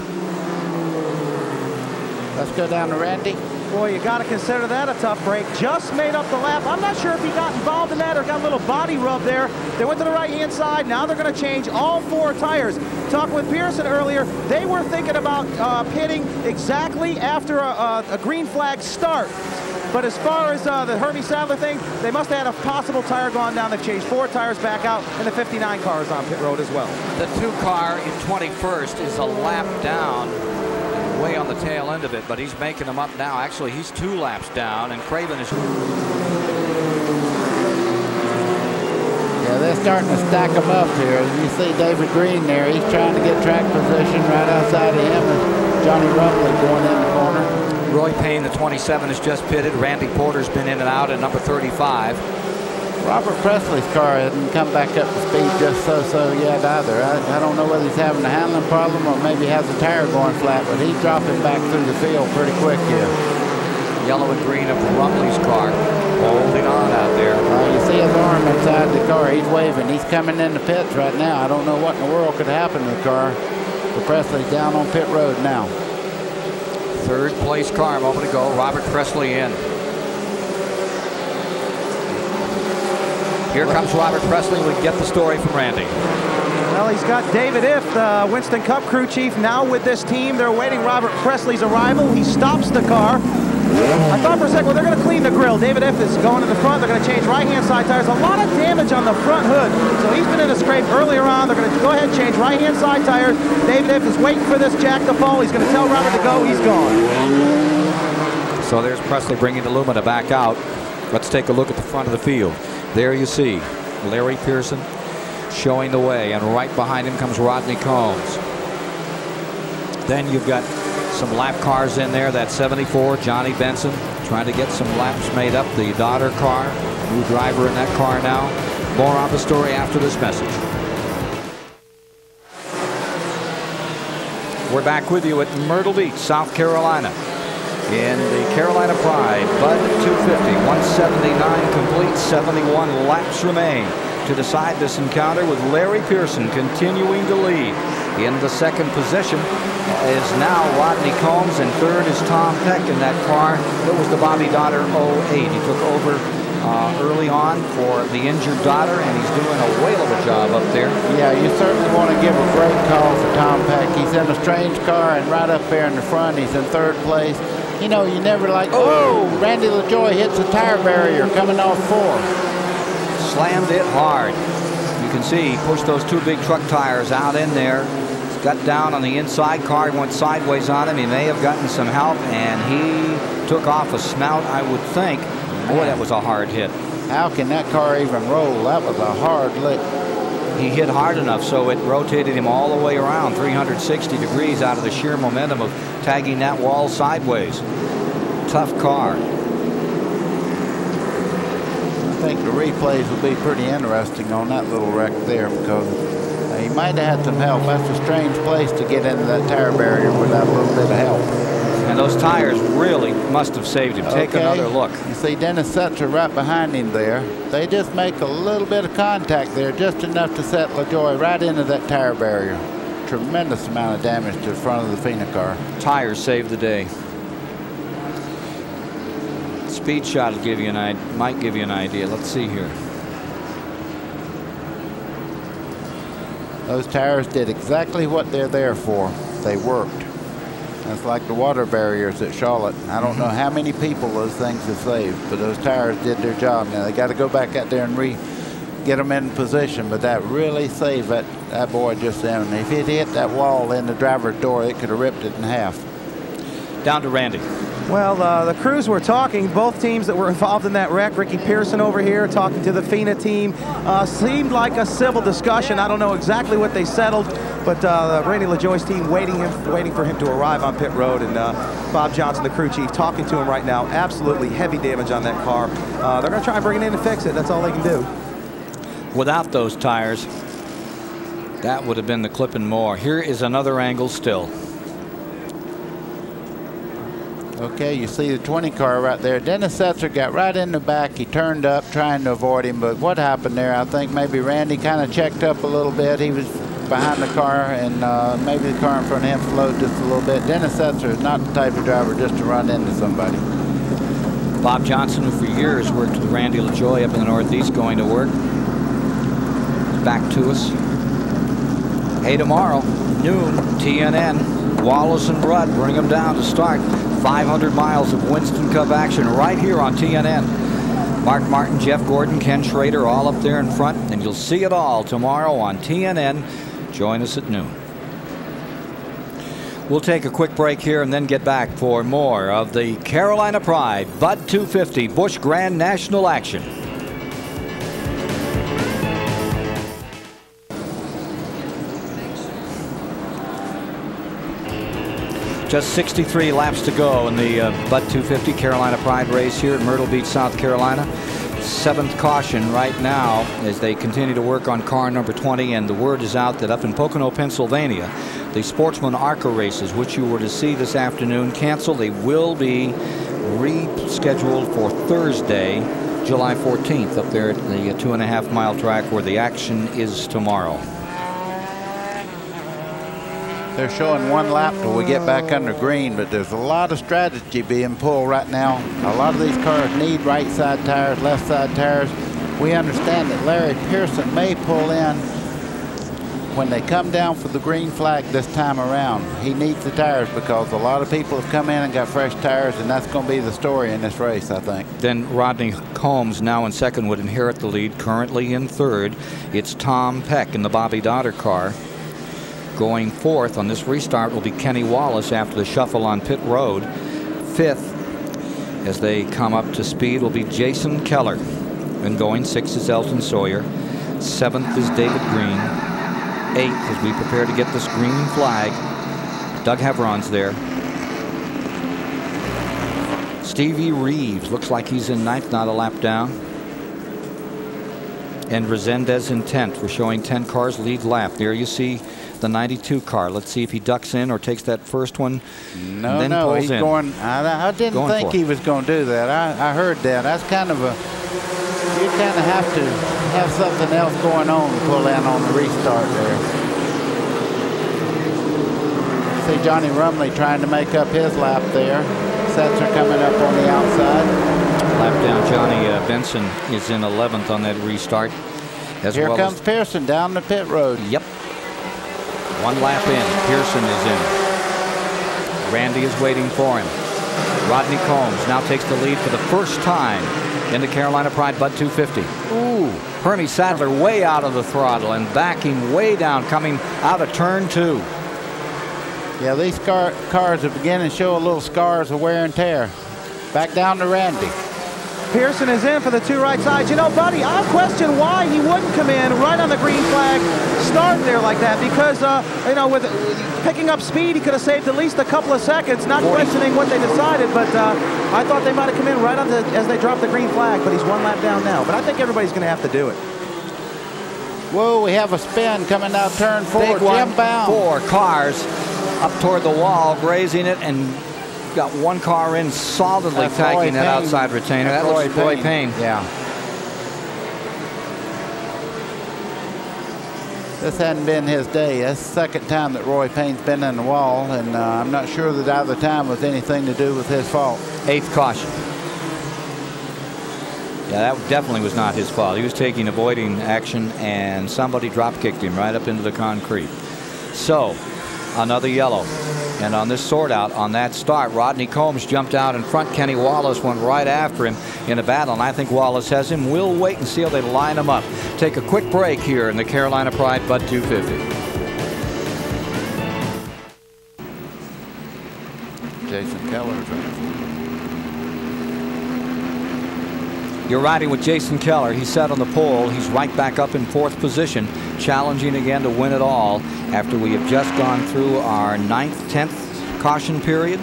Let's go down to Randy. Boy, you got to consider that a tough break. Just made up the lap. I'm not sure if he got involved in that or got a little body rub there. They went to the right-hand side. Now they're going to change all 4 tires. Talking with Pearson earlier, they were thinking about pitting exactly after a green flag start. But as far as the Hermie Sadler thing, they must have had a possible tire gone down. They've changed 4 tires back out, and the 59 car is on pit road as well. The 2 car in 21st is a lap down, way on the tail end of it, but he's making them up now. Actually, he's 2 laps down, and Craven is... Yeah, they're starting to stack them up here. You see David Green there. He's trying to get track position right outside of him, and Johnny Rumley going in the corner. Roy Payne, the 27, has just pitted. Randy Porter's been in and out at number 35. Robert Presley's car hasn't come back up to speed just so yet either. I don't know whether he's having a handling problem or maybe has a tire going flat, but he's dropping back through the field pretty quick here. Yellow and green of Rumley's car holding on out there. You see his arm inside the car. He's waving. He's coming in the pits right now. I don't know what in the world could happen to the car. But Presley's down on pit road now. 3rd place car a moment ago. Robert Presley in. Here comes Robert Presley. We get the story from Randy. Well, he's got David Iff, the Winston Cup crew chief, now with this team. They're awaiting Robert Presley's arrival. He stops the car. I thought for a second, well, they're going to clean the grill. David Iff is going in the front. They're going to change right-hand side tires. A lot of damage on the front hood. So he's been in a scrape earlier on. They're going to go ahead and change right-hand side tires. David Iff is waiting for this jack to fall. He's going to tell Robert to go. He's gone. So there's Presley bringing the Lumina back out. Let's take a look at the front of the field. There you see Larry Pearson showing the way, and right behind him comes Rodney Combs. Then you've got some lap cars in there. That 74, Johnny Benson, trying to get some laps made up. The daughter car, new driver in that car now. More on the story after this message. We're back with you at Myrtle Beach, South Carolina, in the Carolina Pride Bud 250. 179 complete, 71 laps remain to decide this encounter, with Larry Pearson continuing to lead. In the 2nd position is now Rodney Combs, and 3rd is Tom Peck in that car. It was the Bobby Daughter 08. He took over early on for the injured daughter, and he's doing a whale of a job up there. Yeah, you certainly want to give a great call for Tom Peck. He's in a strange car, and right up there in the front, he's in 3rd place. You know, you never like, oh, Randy LaJoie hits a tire barrier coming off 4. Slammed it hard. You can see he pushed those 2 big truck tires out in there. He's got down on the inside. Car went sideways on him. He may have gotten some help, and he took off a snout, I would think. Boy, that was a hard hit. How can that car even roll? That was a hard lick. He hit hard enough so it rotated him all the way around 360 degrees out of the sheer momentum of tagging that wall sideways. Tough car. I think the replays will be pretty interesting on that little wreck there, because he might have had some help. That's a strange place to get into that tire barrier without a little bit of help. And those tires really must have saved him. Take another look. You see Dennis Setzer right behind him there. They just make a little bit of contact there, just enough to set LaJoie right into that tire barrier. Tremendous amount of damage to the front of the Fina car. Tires saved the day. Speed shot will give you might give you an idea. Let's see here. Those tires did exactly what they're there for. They worked. That's like the water barriers at Charlotte. I don't know how many people those things have saved, but those tires did their job. Now they got to go back out there and get them in position, but that really saved that boy just then. And if it hit that wall in the driver's door, it could have ripped it in half. Down to Randy. Well, the crews were talking, both teams that were involved in that wreck. Ricky Pearson over here talking to the Fina team. Seemed like a civil discussion. I don't know exactly what they settled, but Randy LaJoie's team waiting for him to arrive on pit road, and Bob Johnson, the crew chief, talking to him right now. Absolutely heavy damage on that car. They're going to try and bring it in and fix it. That's all they can do. Without those tires, that would have been the clipping more. Here is another angle still. Okay, you see the 20 car right there. Dennis Setzer got right in the back. He turned up trying to avoid him, but what happened there, I think maybe Randy kind of checked up a little bit. He was behind the car, and maybe the car in front of him slowed just a little bit. Dennis Setzer is not the type of driver just to run into somebody. Bob Johnson, who for years worked with Randy LaJoie up in the Northeast, going to work. Back to us. Hey, tomorrow, noon, TNN, Wallace and Brutt bring them down to start. 500 miles of Winston Cup action right here on TNN. Mark Martin, Jeff Gordon, Ken Schrader all up there in front, and you'll see it all tomorrow on TNN. Join us at noon. We'll take a quick break here and then get back for more of the Carolina Pride Bud 250 Busch Grand National action. Just 63 laps to go in the Bud 250 Carolina Pride race here at Myrtle Beach, South Carolina. 7th caution right now as they continue to work on car number 20, and the word is out that up in Pocono, Pennsylvania, the Sportsman ARCA races, which you were to see this afternoon, canceled. They will be rescheduled for Thursday, July 14th, up there at the 2.5 mile track where the action is tomorrow. They're showing 1 lap till we get back under green, but there's a lot of strategy being pulled right now. A lot of these cars need right side tires, left side tires. We understand that Larry Pearson may pull in when they come down for the green flag this time around. He needs the tires because a lot of people have come in and got fresh tires, and that's going to be the story in this race, I think. Then Rodney Combs, now in second, would inherit the lead. Currently in third, it's Tom Peck in the Bobby Dotter car. Going fourth on this restart will be Kenny Wallace after the shuffle on pit road. Fifth, as they come up to speed, will be Jason Keller. And going sixth is Elton Sawyer. Seventh is David Green. Eighth, as we prepare to get this green flag, Doug Heveron's there. Stevie Reeves looks like he's in ninth, not a lap down. And Resendez in 10th. We're showing 10 cars lead lap. There you see the 92 car. Let's see if he ducks in or takes that first one. No, then no, pulls he's in. going. I didn't think he was going to do that. I heard that. That's kind of a. You kind of have to have something else going on to pull in on the restart there. See Johnny Rumley trying to make up his lap there. Setzer coming up on the outside. Lap down, Johnny Benson is in 11th on that restart. Here comes Pearson down the pit road. Yep. 1 lap in. Pearson is in. Randy is waiting for him. Rodney Combs now takes the lead for the first time in the Carolina Pride Bud 250. Ooh. Hermie Sadler way out of the throttle and backing way down, coming out of turn 2. Yeah, these cars are beginning to show a little scars of wear and tear. Back down to Randy. Pearson is in for the 2 right sides. You know, Buddy, I question why he wouldn't come in right on the green flag, start there like that, because, you know, with picking up speed, he could have saved at least a couple of seconds, not questioning what they decided, but I thought they might have come in right on as they dropped the green flag, but he's 1 lap down now. But I think everybody's going to have to do it. Whoa, we have a spin coming out turn 4. Big one. Jim Bound. 4 cars up toward the wall, grazing it, and got 1 car in solidly tagging that outside retainer. That looks like Roy Payne. Yeah. This hadn't been his day. That's the second time that Roy Payne's been in the wall, and I'm not sure that either time was anything to do with his fault. 8th caution. Yeah, that definitely was not his fault. He was avoiding action, and somebody drop kicked him right up into the concrete. So, another yellow. And on this sort out, on that start, Rodney Combs jumped out in front. Kenny Wallace went right after him in a battle, and I think Wallace has him. We'll wait and see how they line him up. Take a quick break here in the Carolina Pride Bud 250. Jason Keller. You're riding with Jason Keller. He's set on the pole. He's right back up in 4th position, challenging again to win it all after we have just gone through our 9th, 10th caution period.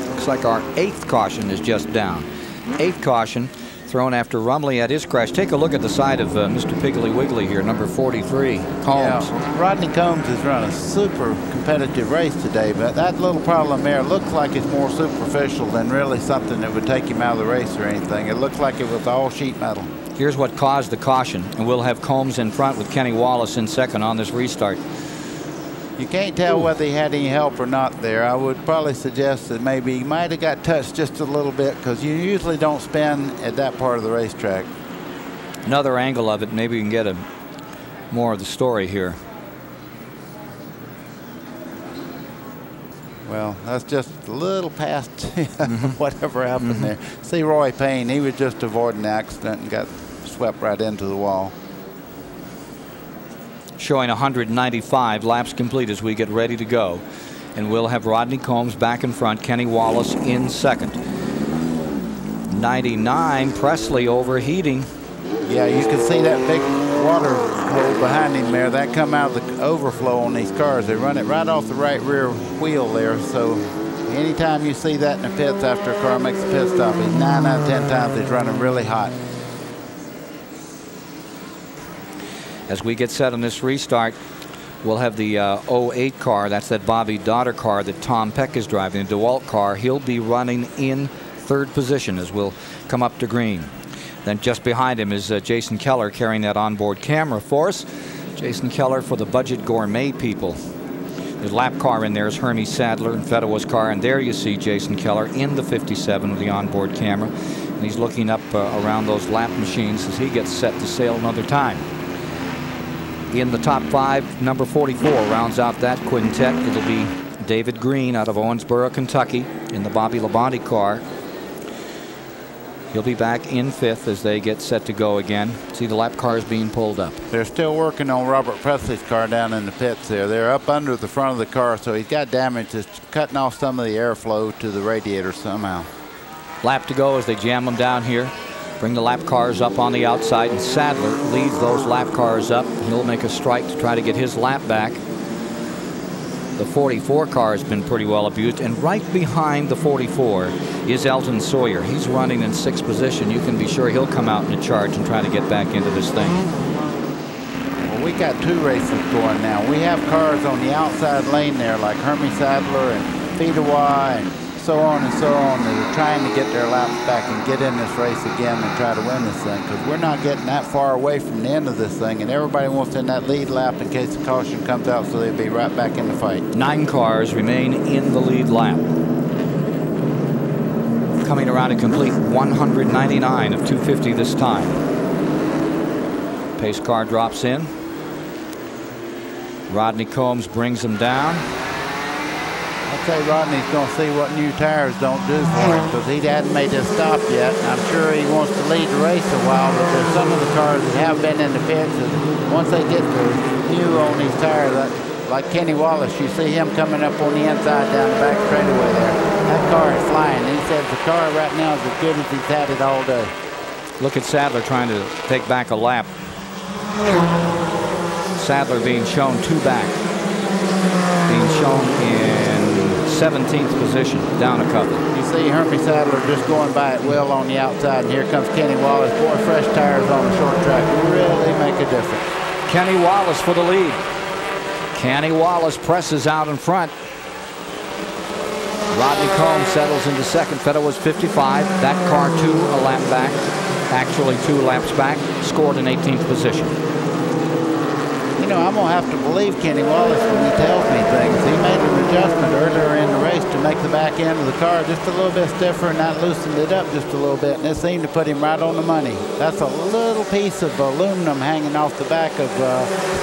Looks like our 8th caution is just down. 8th caution, thrown after Rumley at his crash. Take a look at the side of Mr. Piggly Wiggly here, number 43, Combs. Yeah, Rodney Combs has run a super competitive race today, but that little problem there looks like it's more superficial than really something that would take him out of the race or anything. It looks like it was all sheet metal. Here's what caused the caution, and we'll have Combs in front with Kenny Wallace in second on this restart. You can't tell whether he had any help or not there. I would probably suggest that maybe he might have got touched just a little bit, because you usually don't spin at that part of the racetrack. Another angle of it, maybe we can get more of the story here. Well, that's just a little past whatever happened there. See Roy Payne, he was just avoiding the accident and got swept right into the wall. Showing 195 laps complete as we get ready to go. And we'll have Rodney Combs back in front, Kenny Wallace in second. 99, Presley overheating. Yeah, you can see that big water hole behind him there. That come out of the overflow on these cars. They run it right off the right rear wheel there. So anytime you see that in the pits after a car makes a pit stop, 9 out of 10 times it's running really hot. As we get set on this restart, we'll have the 08 car. That's that Bobby Daughter car that Tom Peck is driving, the DeWalt car. He'll be running in third position as we'll come up to green. Then just behind him is Jason Keller carrying that onboard camera for us. Jason Keller for the budget gourmet people. The lap car in there is Hermie Sadler and Fedewa's car, and there you see Jason Keller in the 57 with the onboard camera. And he's looking up around those lap machines as he gets set to sail another time. In the top 5, number 44 rounds out that quintet. It'll be David Green out of Owensboro, Kentucky, in the Bobby Labonte car. He'll be back in 5th as they get set to go again. See the lap cars being pulled up. They're still working on Robert Presley's car down in the pits there. They're up under the front of the car, so he's got damage. It's cutting off some of the airflow to the radiator somehow. Lap to go as they jam them down here. Bring the lap cars up on the outside, and Sadler leads those lap cars up. He'll make a strike to try to get his lap back. The 44 car has been pretty well abused, and right behind the 44 is Elton Sawyer. He's running in 6th position. You can be sure he'll come out in a charge and try to get back into this thing. Well, we got 2 races going now. We have cars on the outside lane there like Hermie Sadler and Fedewa and so on and so on that are trying to get their laps back and get in this race again and try to win this thing, because we're not getting that far away from the end of this thing, and everybody wants in that lead lap in case the caution comes out, so they'll be right back in the fight. 9 cars remain in the lead lap. Coming around a complete 199 of 250 this time. Pace car drops in. Rodney Combs brings him down. I'd say Rodney's going to see what new tires don't do for him, because he hadn't made this stop yet. And I'm sure he wants to lead the race a while, but there's some of the cars that have been in the pits, and once they get the new on these tires, like Kenny Wallace, you see him coming up on the inside down the back straightaway there. That car is flying. He says the car right now is as good as he's had it all day. Look at Sadler trying to take back a lap. Sadler being shown 2 back. Being shown in 17th position, down a couple. You see Hermie Sadler just going by at will on the outside, and here comes Kenny Wallace. Boy, fresh tires on the short track really make a difference. Kenny Wallace for the lead. Kenny Wallace presses out in front. Rodney Combs settles into second. Fedewa's 55. That car 2 a lap back. Actually 2 laps back. Scored in 18th position. You know, I'm going to have to believe Kenny Wallace when he tells me things. He made an adjustment earlier in the race to make the back end of the car just a little bit stiffer, and that loosened it up just a little bit, and it seemed to put him right on the money. That's a little piece of aluminum hanging off the back of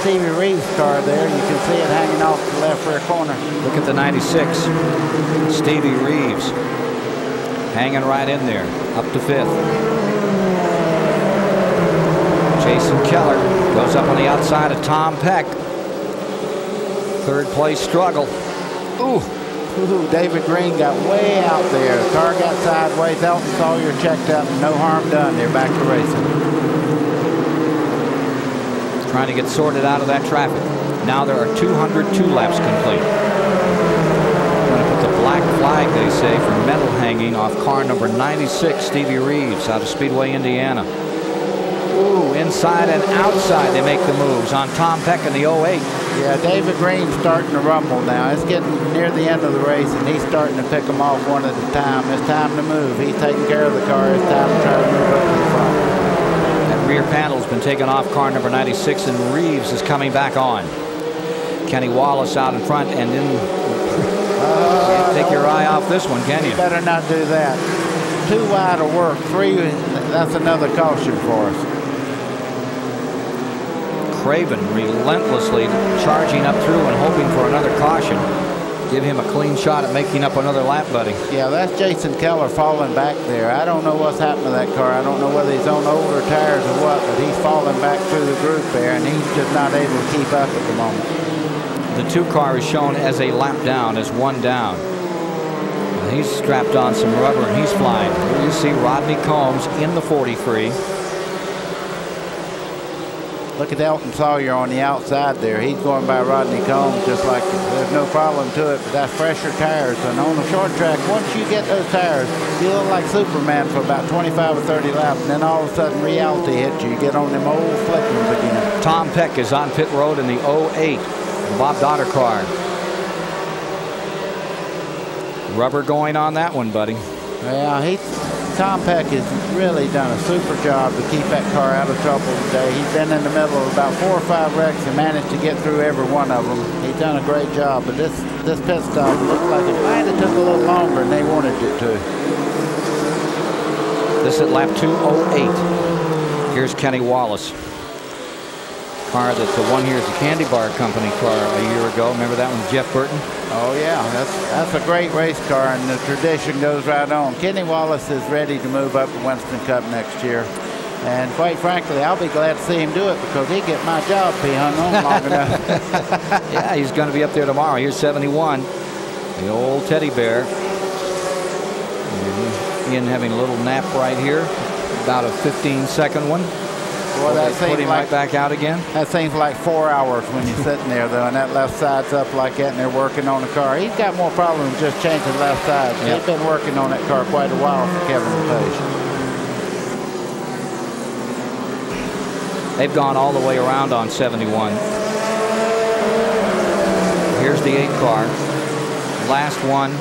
Stevie Reeves' car there. You can see it hanging off the left rear corner. Look at the 96. Stevie Reeves hanging right in there, up to 5th. Jason Keller goes up on the outside of Tom Peck. 3rd place struggle. Ooh, David Green got way out there. The car got sideways. Elton Sawyer checked up. No harm done. They're back to racing. Trying to get sorted out of that traffic. Now there are 202 laps complete. I'm going to put the black flag, they say, for metal hanging off car number 96, Stevie Reeves, out of Speedway, Indiana. Ooh, inside and outside they make the moves on Tom Peck in the 08. Yeah, David Green's starting to rumble now. It's getting near the end of the race, and he's starting to pick them off one at a time. It's time to move. He's taking care of the car. It's time to try to move up to the front. That rear panel's been taken off car number 96, and Reeves is coming back on. Kenny Wallace out in front, and then can't take your eye off this one, can you? You better not do that. 2 wide will work. 3, that's another caution for us. Craven relentlessly charging up through and hoping for another caution. Give him a clean shot at making up another lap, buddy. Yeah, that's Jason Keller falling back there. I don't know what's happened to that car. I don't know whether he's on older tires or what, but he's falling back through the group there, and he's just not able to keep up at the moment. The 2 car is shown as a lap down, as 1 down. He's strapped on some rubber and he's flying. Here you see Rodney Combs in the 43. Look at Elton Sawyer on the outside there. He's going by Rodney Combs just like there's no problem to it, but that's fresher tires. And on the short track, once you get those tires, you look like Superman for about 25 or 30 laps, and then all of a sudden reality hits you. You get on them old flippings again. Tom Peck is on pit road in the 08, the Bob Dotter car. Rubber going on that one, buddy. Yeah, Tom Peck has really done a super job to keep that car out of trouble today. He's been in the middle of about 4 or 5 wrecks and managed to get through every one of them. He's done a great job, but this pit stop looked like it might have took a little longer than they wanted it to. This at lap 2:08. Here's Kenny Wallace. Car that the one here is the Candy Bar Company car a year ago. Remember that one, Jeff Burton? Oh yeah, that's a great race car, and the tradition goes right on. Kenny Wallace is ready to move up to Winston Cup next year, and quite frankly, I'll be glad to see him do it because he'd get my job if he hung on long enough. Yeah, he's going to be up there tomorrow. Here's 71, the old teddy bear. Ian having a little nap right here, about a 15-second one. Well, that put him right back out again. That seems like 4 hours when you're sitting there, though, and that left side's up like that, and they're working on the car. He's got more problems just changing left sides. Yep. They've been working on that car quite a while for Kevin LePage. They've gone all the way around on 71. Here's the 8 car. Last one.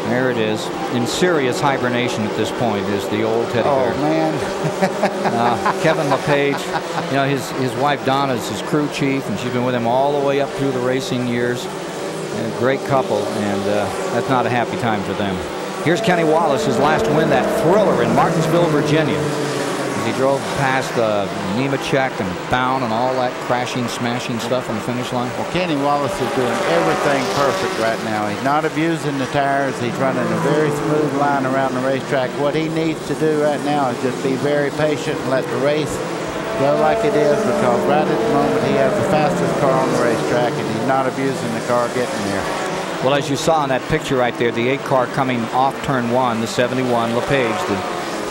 There it is. In serious hibernation at this point is the old teddy bear. Oh, man. Kevin LePage, you know, his wife Donna is his crew chief, and she's been with him all the way up through the racing years. And a great couple, and that's not a happy time for them. Here's Kenny Wallace, his last win, that thriller in Martinsville, Virginia. As he drove past Nemechek and Bound and all that crashing, smashing stuff on the finish line. Well, Kenny Wallace is doing everything perfect right now. He's not abusing the tires. He's running a very smooth line around the racetrack. What he needs to do right now is just be very patient and let the race go like it is, because right at the moment he has the fastest car on the racetrack, and he's not abusing the car getting there. Well, as you saw in that picture right there, the 8 car coming off turn 1, the 71 LePage, the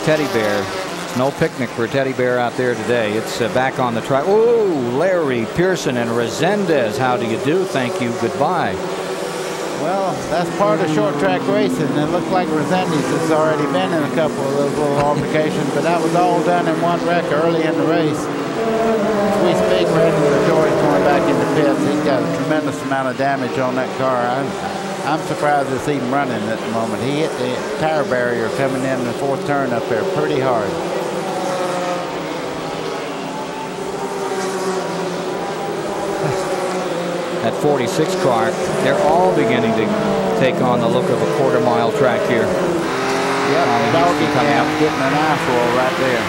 teddy bear. No picnic for a teddy bear out there today. It's back on the track. Oh, Larry Pearson and Resendez. How do you do? Thank you. Goodbye. Well, that's part of short track racing. It looks like Resendez has already been in a couple of those little altercations, but that was all done in one wreck early in the race. As we speak, Randy LaJoy's going back in the pits. He's got a tremendous amount of damage on that car. I'm surprised it's even running at the moment. He hit the tire barrier coming in the 4th turn up there pretty hard. That 46 car, they're all beginning to take on the look of a quarter-mile track here. Yeah, Doggy Camp getting an eyeful right there.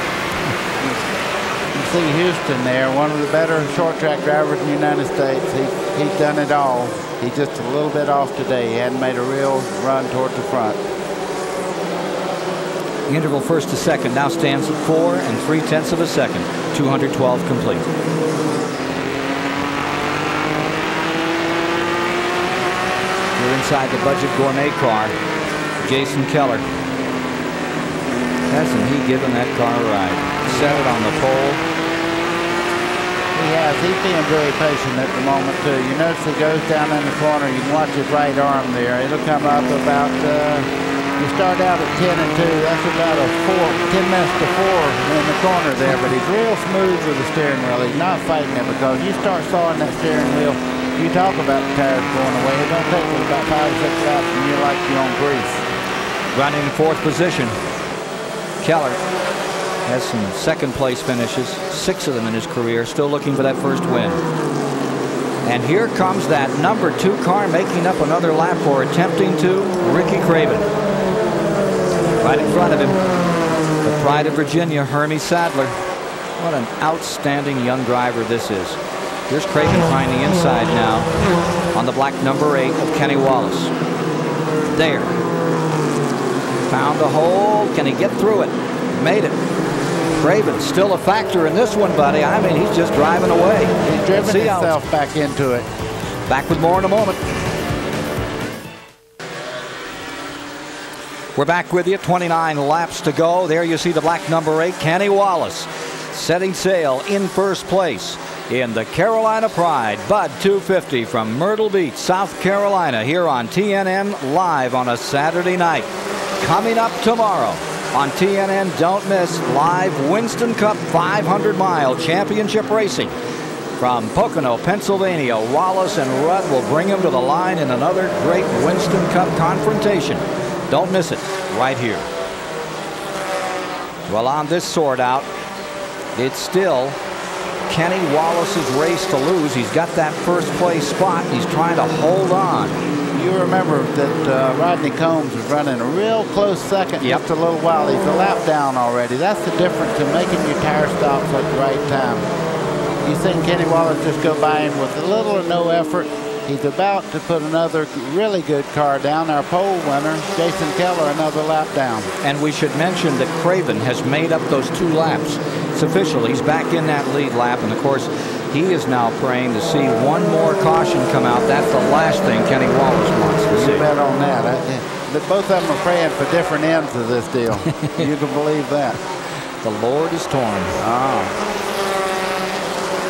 You see Houston there, one of the better short track drivers in the United States. He's done it all. He's just a little bit off today. He hadn't made a real run towards the front. The interval first to second now stands at 4 3/10 seconds. 212 complete. We're inside the budget gourmet car. Jason Keller. Hasn't he given that car a ride? Set it on the pole. He has. He's being very patient at the moment, too. You notice he goes down in the corner. You can watch his right arm there. It'll come up about You start out at 10 and 2. That's about a 10 minutes to 4 in the corner there. But he's real smooth with the steering wheel. He's not fighting it, because you start sawing that steering wheel, you talk about the tires going away. It don't take but about 5 or 6 laps and you're like you're on grease. Running fourth position, Keller has some second place finishes, 6 of them in his career, still looking for that first win. And here comes that number 2 car making up another lap or attempting to, Ricky Craven. Right in front of him, the pride of Virginia, Hermie Sadler. What an outstanding young driver this is. Here's Craven trying the inside now on the black number 8 of Kenny Wallace. There. Found a hole. Can he get through it? Made it. Craven still a factor in this one, buddy. I mean, he's just driving away. He's driven himself back into it. Back with more in a moment. We're back with you. 29 laps to go. There you see the black number 8, Kenny Wallace, setting sail in first place in the Carolina Pride Bud 250 from Myrtle Beach, South Carolina, here on TNN live on a Saturday night. Coming up tomorrow on TNN, don't miss live Winston Cup 500-mile championship racing from Pocono, Pennsylvania. Wallace and Rudd will bring him to the line in another great Winston Cup confrontation. Don't miss it right here. Well, on this sort out, it's still Kenny Wallace's race to lose. He's got that first place spot. He's trying to hold on. You remember that Rodney Combs was running a real close second just a little while. He's a lap down already. That's the difference in making your tire stops at the right time. You've seen Kenny Wallace just go by him with a little or no effort. He's about to put another really good car down. Our pole winner, Jason Keller, another lap down. And we should mention that Craven has made up those 2 laps. It's official. He's back in that lead lap. And, of course, he is now praying to see one more caution come out. That's the last thing Kenny Wallace wants to see. You bet on that. Both of them are praying for different ends of this deal. You can believe that. The Lord is torn.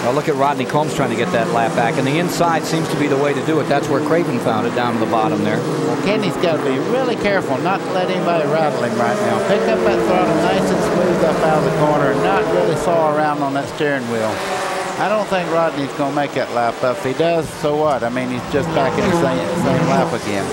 Well, look at Rodney Combs trying to get that lap back, and the inside seems to be the way to do it. That's where Craven found it, down to the bottom there. Well, Kenny's got to be really careful not to let anybody rattle him right now. Pick up that throttle nice and smooth up out of the corner and not really saw around on that steering wheel. I don't think Rodney's going to make that lap up. If he does, so what? I mean, he's just back in the same lap again.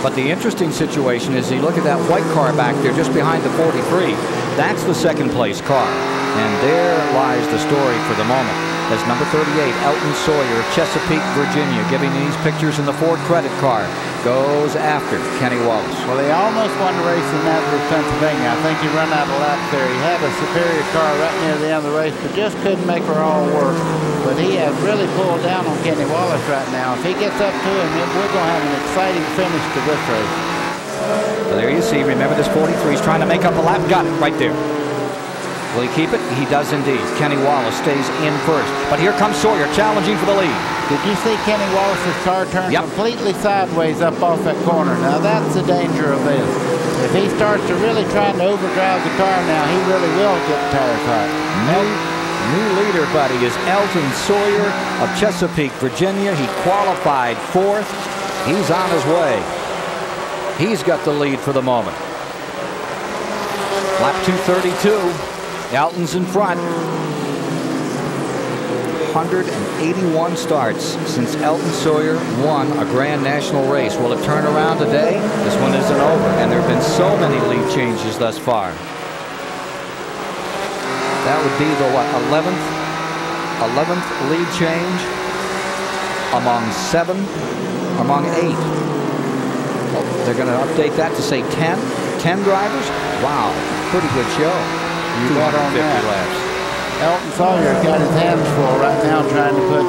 But the interesting situation is you look at that white car back there just behind the 43. That's the second place car. And there lies the story for the moment. As number 38, Elton Sawyer of Chesapeake, Virginia, giving these pictures in the Ford credit car, goes after Kenny Wallace. Well, he almost won the race in Nazareth, Pennsylvania. I think he ran out of laps there. He had a superior car right near the end of the race, but just couldn't make her all work. But he has really pulled down on Kenny Wallace right now. If he gets up to him, we're going to have an exciting finish to this race. Well, there you see. Remember, this 43 is trying to make up a lap. Got it right there. Will he keep it? He does indeed. Kenny Wallace stays in first. But here comes Sawyer challenging for the lead. Did you see Kenny Wallace's car turn completely sideways up off that corner? Now that's the danger of this. If he starts to really try to overdrive the car now, he really will get the tires hot. New leader, buddy, is Elton Sawyer of Chesapeake, Virginia. He qualified 4th. He's on his way. He's got the lead for the moment. Lap 232. Elton's in front. 181 starts since Elton Sawyer won a Grand National race. Will it turn around today? This one isn't over, and there have been so many lead changes thus far. That would be the, what, 11th lead change among 8. Well, they're going to update that to say 10 drivers. Wow, pretty good show. You bet on that. Laps. Elton Sawyer's got his hands full right now trying to put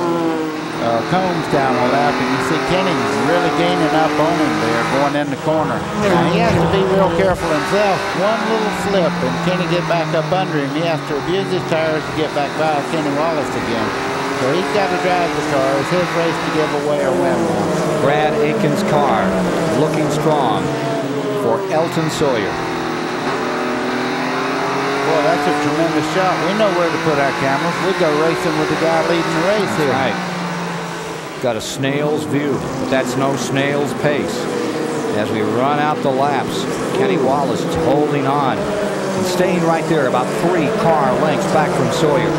Combs down a lap, and you see Kenny really gaining up on him there going in the corner. Now he has to be real careful himself. One little slip and Kenny get back up under him. He has to abuse his tires to get back by Kenny Wallace again. So he's got to drive the car. It's his race to give away or win one. Brad Aiken's car looking strong for Elton Sawyer. Boy, that's a tremendous shot. We know where to put our cameras. We go racing with the guy leading the race here. Right. Got a snail's view, but that's no snail's pace. as we run out the laps. Kenny Wallace holding on and staying right there, about 3 car lengths back from Sawyer.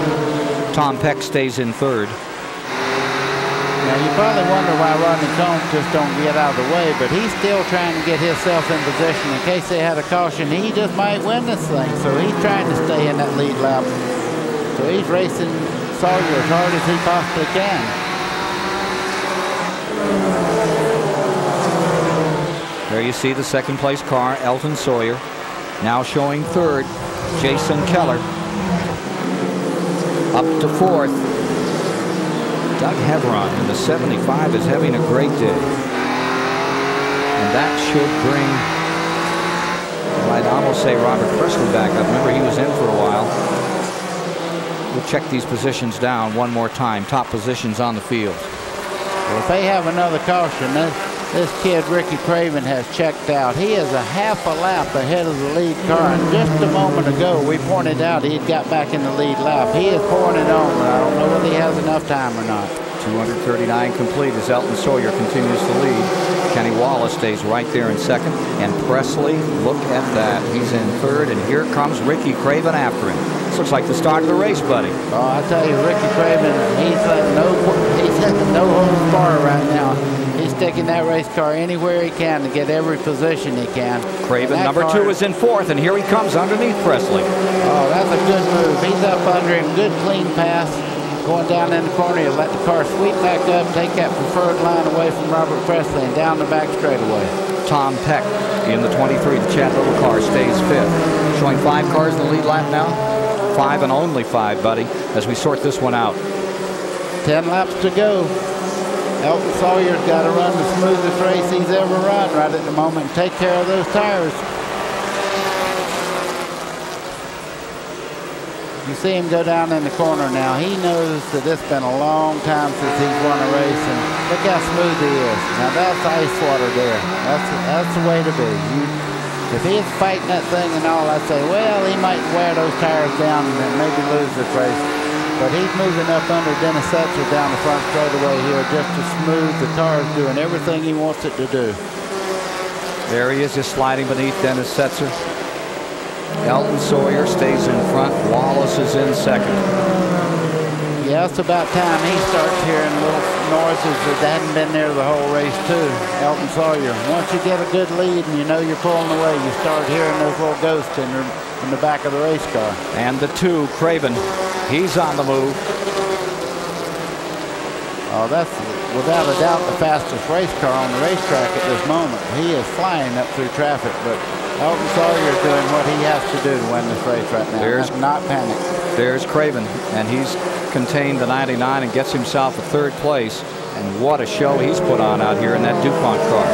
Tom Peck stays in third. Now you probably wonder why Rodney Combs just don't get out of the way, but he's still trying to get himself in position in case they had a caution. He just might win this thing, so he's trying to stay in that lead lap. So he's racing Sawyer as hard as he possibly can. There you see the second place car, Elton Sawyer. Now showing third, Jason Keller. Up to fourth, Doug Heveron in the 75 is having a great day. And that should bring, well, I'd almost say Robert Presley back up. Remember, he was in for a while. We'll check these positions down one more time. Top positions on the field. Well, if they have another caution, this kid, Ricky Craven, has checked out. He is a half a lap ahead of the lead car. And just a moment ago, we pointed out he'd got back in the lead lap. He is pouring it on, but I don't know whether he has enough time or not. 239 complete as Elton Sawyer continues to lead. Kenny Wallace stays right there in second. And Presley, look at that. He's in third, and here comes Ricky Craven after him. This looks like the start of the race, buddy. Oh, I tell you, Ricky Craven, he's no holds barred right now. He's taking that race car anywhere he can to get every position he can. Craven, number 2, is in fourth, and here he comes underneath Presley. Oh, that's a good move. He's up under him. Good clean pass. Going down in the corner, he'll let the car sweep back up, take that preferred line away from Robert Presley, and down the back straightaway. Tom Peck in the 23, the Chad Little car, stays fifth. Showing 5 cars in the lead lap now. 5 and only 5, buddy, as we sort this one out. 10 laps to go. Elton Sawyer's got to run the smoothest race he's ever run right at the moment and take care of those tires. You see him go down in the corner now. He knows that it's been a long time since he's won a race, and look how smooth he is. Now that's ice water there. That's the way to be. If he's fighting that thing and all, I'd say, well, he might wear those tires down and maybe lose this race. But he's moving up under Dennis Setzer down the front straightaway here just to smooth. The car's doing everything he wants it to do. There he is, just sliding beneath Dennis Setzer. Elton Sawyer stays in front. Wallace is in second. Yeah, it's about time he starts hearing little noises that hadn't been there the whole race too. Elton Sawyer. Once you get a good lead and you know you're pulling away, you start hearing those little ghosts in the back of the race car. And the 2, Craven. He's on the move. Oh, that's without a doubt the fastest race car on the racetrack at this moment. He is flying up through traffic, but Elton Sawyer is doing what he has to do to win this race right now. There's not panic. There's Craven, and he's contained the 99 and gets himself a 3rd place. And what a show he's put on out here in that DuPont car.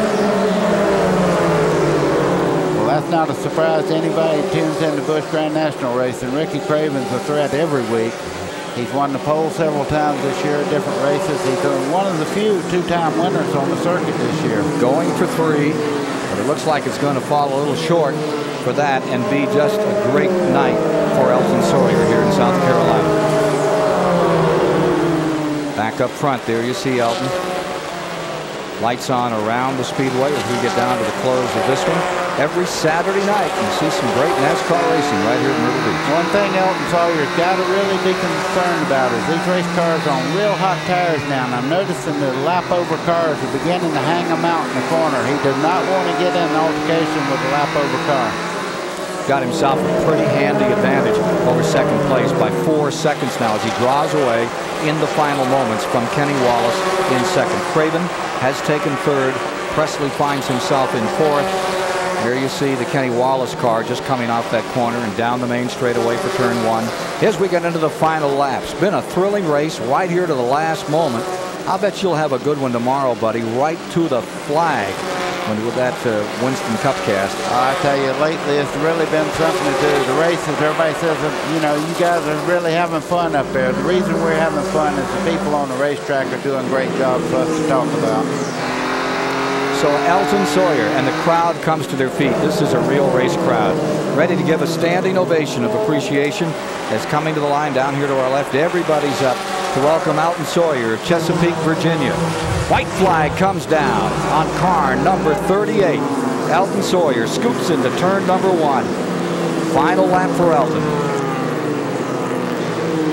Well, that's not a surprise to anybody who tunes in to Busch Grand National Racing. Ricky Craven's a threat every week. He's won the pole several times this year at different races. He's one of the few 2-time winners on the circuit this year. Going for 3. But it looks like it's going to fall a little short for that and be just a great night for Elton Sawyer here in South Carolina. Back up front there you see Elton. Lights on around the speedway as we get down to the close of this one. Every Saturday night you see some great NASCAR racing right here in Myrtle Beach. One thing Elton Sawyer's got to really be concerned about is these race cars on real hot tires now, and I'm noticing the lap over cars are beginning to hang them out in the corner. He does not want to get in an altercation with the lap over car. Got himself a pretty handy advantage over second place by 4 seconds now as he draws away in the final moments from Kenny Wallace in second. Craven has taken third. Presley finds himself in fourth. Here you see the Kenny Wallace car just coming off that corner and down the main straightaway for turn 1. As we get into the final laps, been a thrilling race right here to the last moment. I'll bet you'll have a good one tomorrow, buddy, right to the flag with that Winston Cup cast. I tell you, lately it's really been something to do. The races, everybody says, you know, you guys are really having fun up there. The reason we're having fun is the people on the racetrack are doing great jobs for us to talk about. So Elton Sawyer and the crowd comes to their feet. This is a real race crowd, ready to give a standing ovation of appreciation as coming to the line down here to our left. Everybody's up to welcome Elton Sawyer of Chesapeake, Virginia. White flag comes down on car number 38. Elton Sawyer scoots into turn number 1. Final lap for Elton.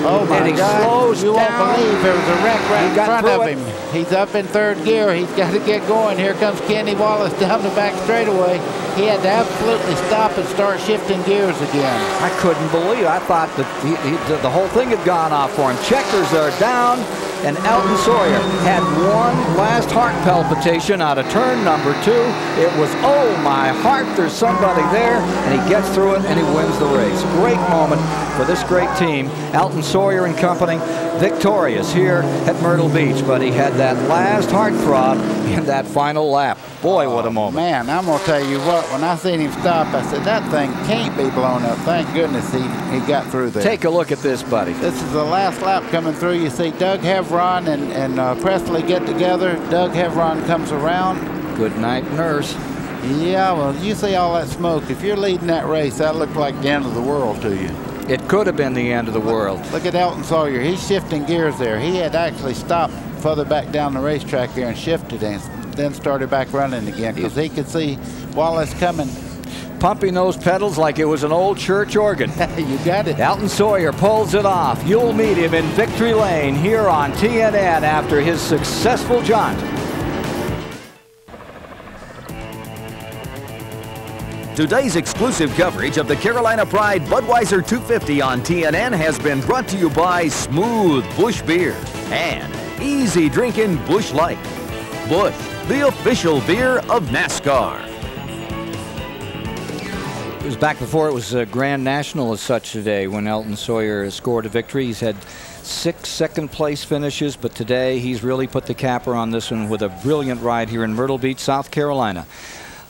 Oh my God, you won't believe there was a wreck right in front of him. He's up in 3rd gear. He's got to get going. Here comes Kenny Wallace down the back straightaway. He had to absolutely stop and start shifting gears again. I couldn't believe it. I thought that the whole thing had gone off for him. Checkers are down, and Elton Sawyer had one last heart palpitation out of turn number 2. It was, oh my heart, there's somebody there, and he gets through it and he wins the race. Great moment for this great team. Elton Sawyer and company victorious here at Myrtle Beach, but he had that last heart throb in that final lap. Boy, what a moment. Man, I'm going to tell you what, when I seen him stop, I said, that thing can't be blown up. Thank goodness he got through there. Take a look at this, buddy. This is the last lap coming through. You see Doug Hevron and Presley get together. Doug Hevron comes around. Good night, nurse. Yeah, well, you see all that smoke. If you're leading that race, that looked like the end of the world to you. It could have been the end of the world. Look at Elton Sawyer. He's shifting gears there. He had actually stopped further back down the racetrack here and shifted and then started back running again because he could see Wallace coming. Pumping those pedals like it was an old church organ. You got it. Elton Sawyer pulls it off. You'll meet him in Victory Lane here on TNN after his successful jaunt. Today's exclusive coverage of the Carolina Pride Budweiser 250 on TNN has been brought to you by Smooth Busch Beer and Easy Drinking Busch Light. Busch, the official beer of NASCAR. It was back before it was Grand National as such today when Elton Sawyer scored a victory. He's had 6 second-place finishes, but today he's really put the capper on this one with a brilliant ride here in Myrtle Beach, South Carolina.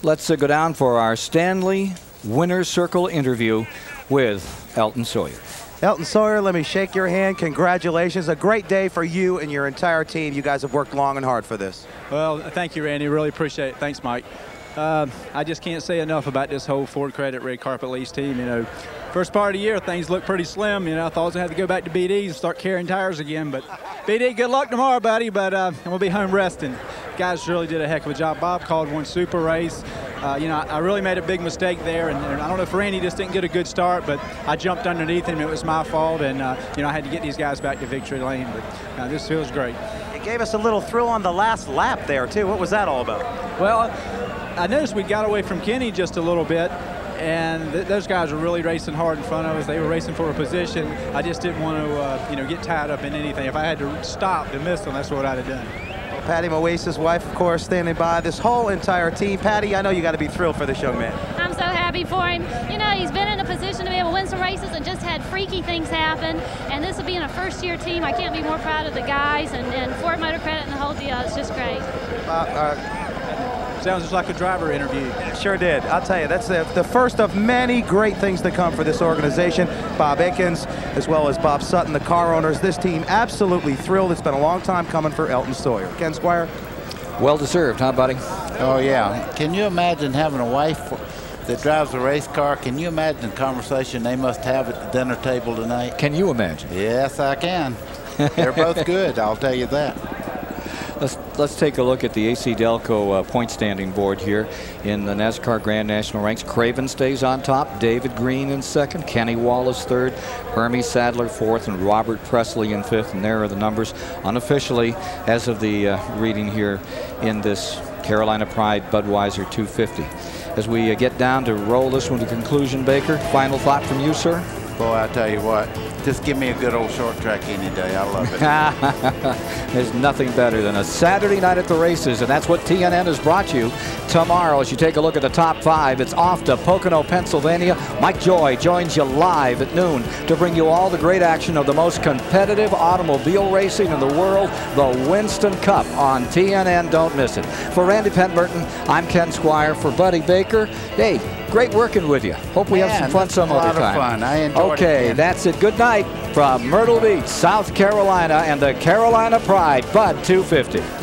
Let's go down for our Stanley Winner's Circle interview with Elton Sawyer. Elton Sawyer, let me shake your hand. Congratulations. A great day for you and your entire team. You guys have worked long and hard for this. Well, thank you, Randy. Really appreciate it. Thanks, Mike. I just can't say enough about this whole Ford Credit Red Carpet Lease team. You know, first part of the year, things looked pretty slim. You know, I thought I was going to have to go back to BD's and start carrying tires again. But BD, good luck tomorrow, buddy. But I'm going to be home resting. Guys really did a heck of a job. Bob called one super race. You know, I really made a big mistake there, and I don't know if Randy just didn't get a good start, but I jumped underneath him. It was my fault, and you know, I had to get these guys back to victory lane. But this feels great. It gave us a little thrill on the last lap there too. What was that all about? Well, I noticed we got away from Kenny just a little bit, and those guys were really racing hard in front of us. They were racing for a position. I just didn't want to, you know, get tied up in anything. If I had to stop to miss them, that's what I'd have done. Patty Moise's wife, of course, standing by. This whole entire team. Patty, I know you got to be thrilled for this young man. I'm so happy for him. You know, he's been in a position to be able to win some races and just had freaky things happen. And this will be in a first-year team. I can't be more proud of the guys and Ford Motor Credit and the whole deal. It's just great. Sounds just like a driver interview. It sure did. I'll tell you, that's the first of many great things to come for this organization. Bob Aikens, as well as Bob Sutton, the car owners. This team absolutely thrilled. It's been a long time coming for Elton Sawyer. Ken Squire? Well deserved, huh, buddy? Oh, yeah. Can you imagine having a wife that drives a race car? Can you imagine the conversation they must have at the dinner table tonight? Can you imagine? Yes, I can. They're both good, I'll tell you that. Let's take a look at the AC Delco point standing board here in the NASCAR Grand National ranks. Craven stays on top, David Green in second, Kenny Wallace third, Hermie Sadler fourth, and Robert Presley in fifth. And there are the numbers unofficially as of the reading here in this Carolina Pride Budweiser 250. As we get down to roll this one to conclusion, Baker, final thought from you, sir? Boy, I tell you what, just give me a good old short track any day. I love it. There's nothing better than a Saturday night at the races, and that's what TNN has brought you. Tomorrow, as you take a look at the top 5, it's off to Pocono, Pennsylvania. Mike Joy joins you live at noon to bring you all the great action of the most competitive automobile racing in the world, the Winston Cup on TNN. Don't miss it. For Randy Penburton, I'm Ken Squire. For Buddy Baker, hey, great working with you. Hope we have some fun some other time. A lot of fun. I enjoyed it. Okay, that's it. Good night from Myrtle Beach, South Carolina, and the Carolina Pride Bud 250.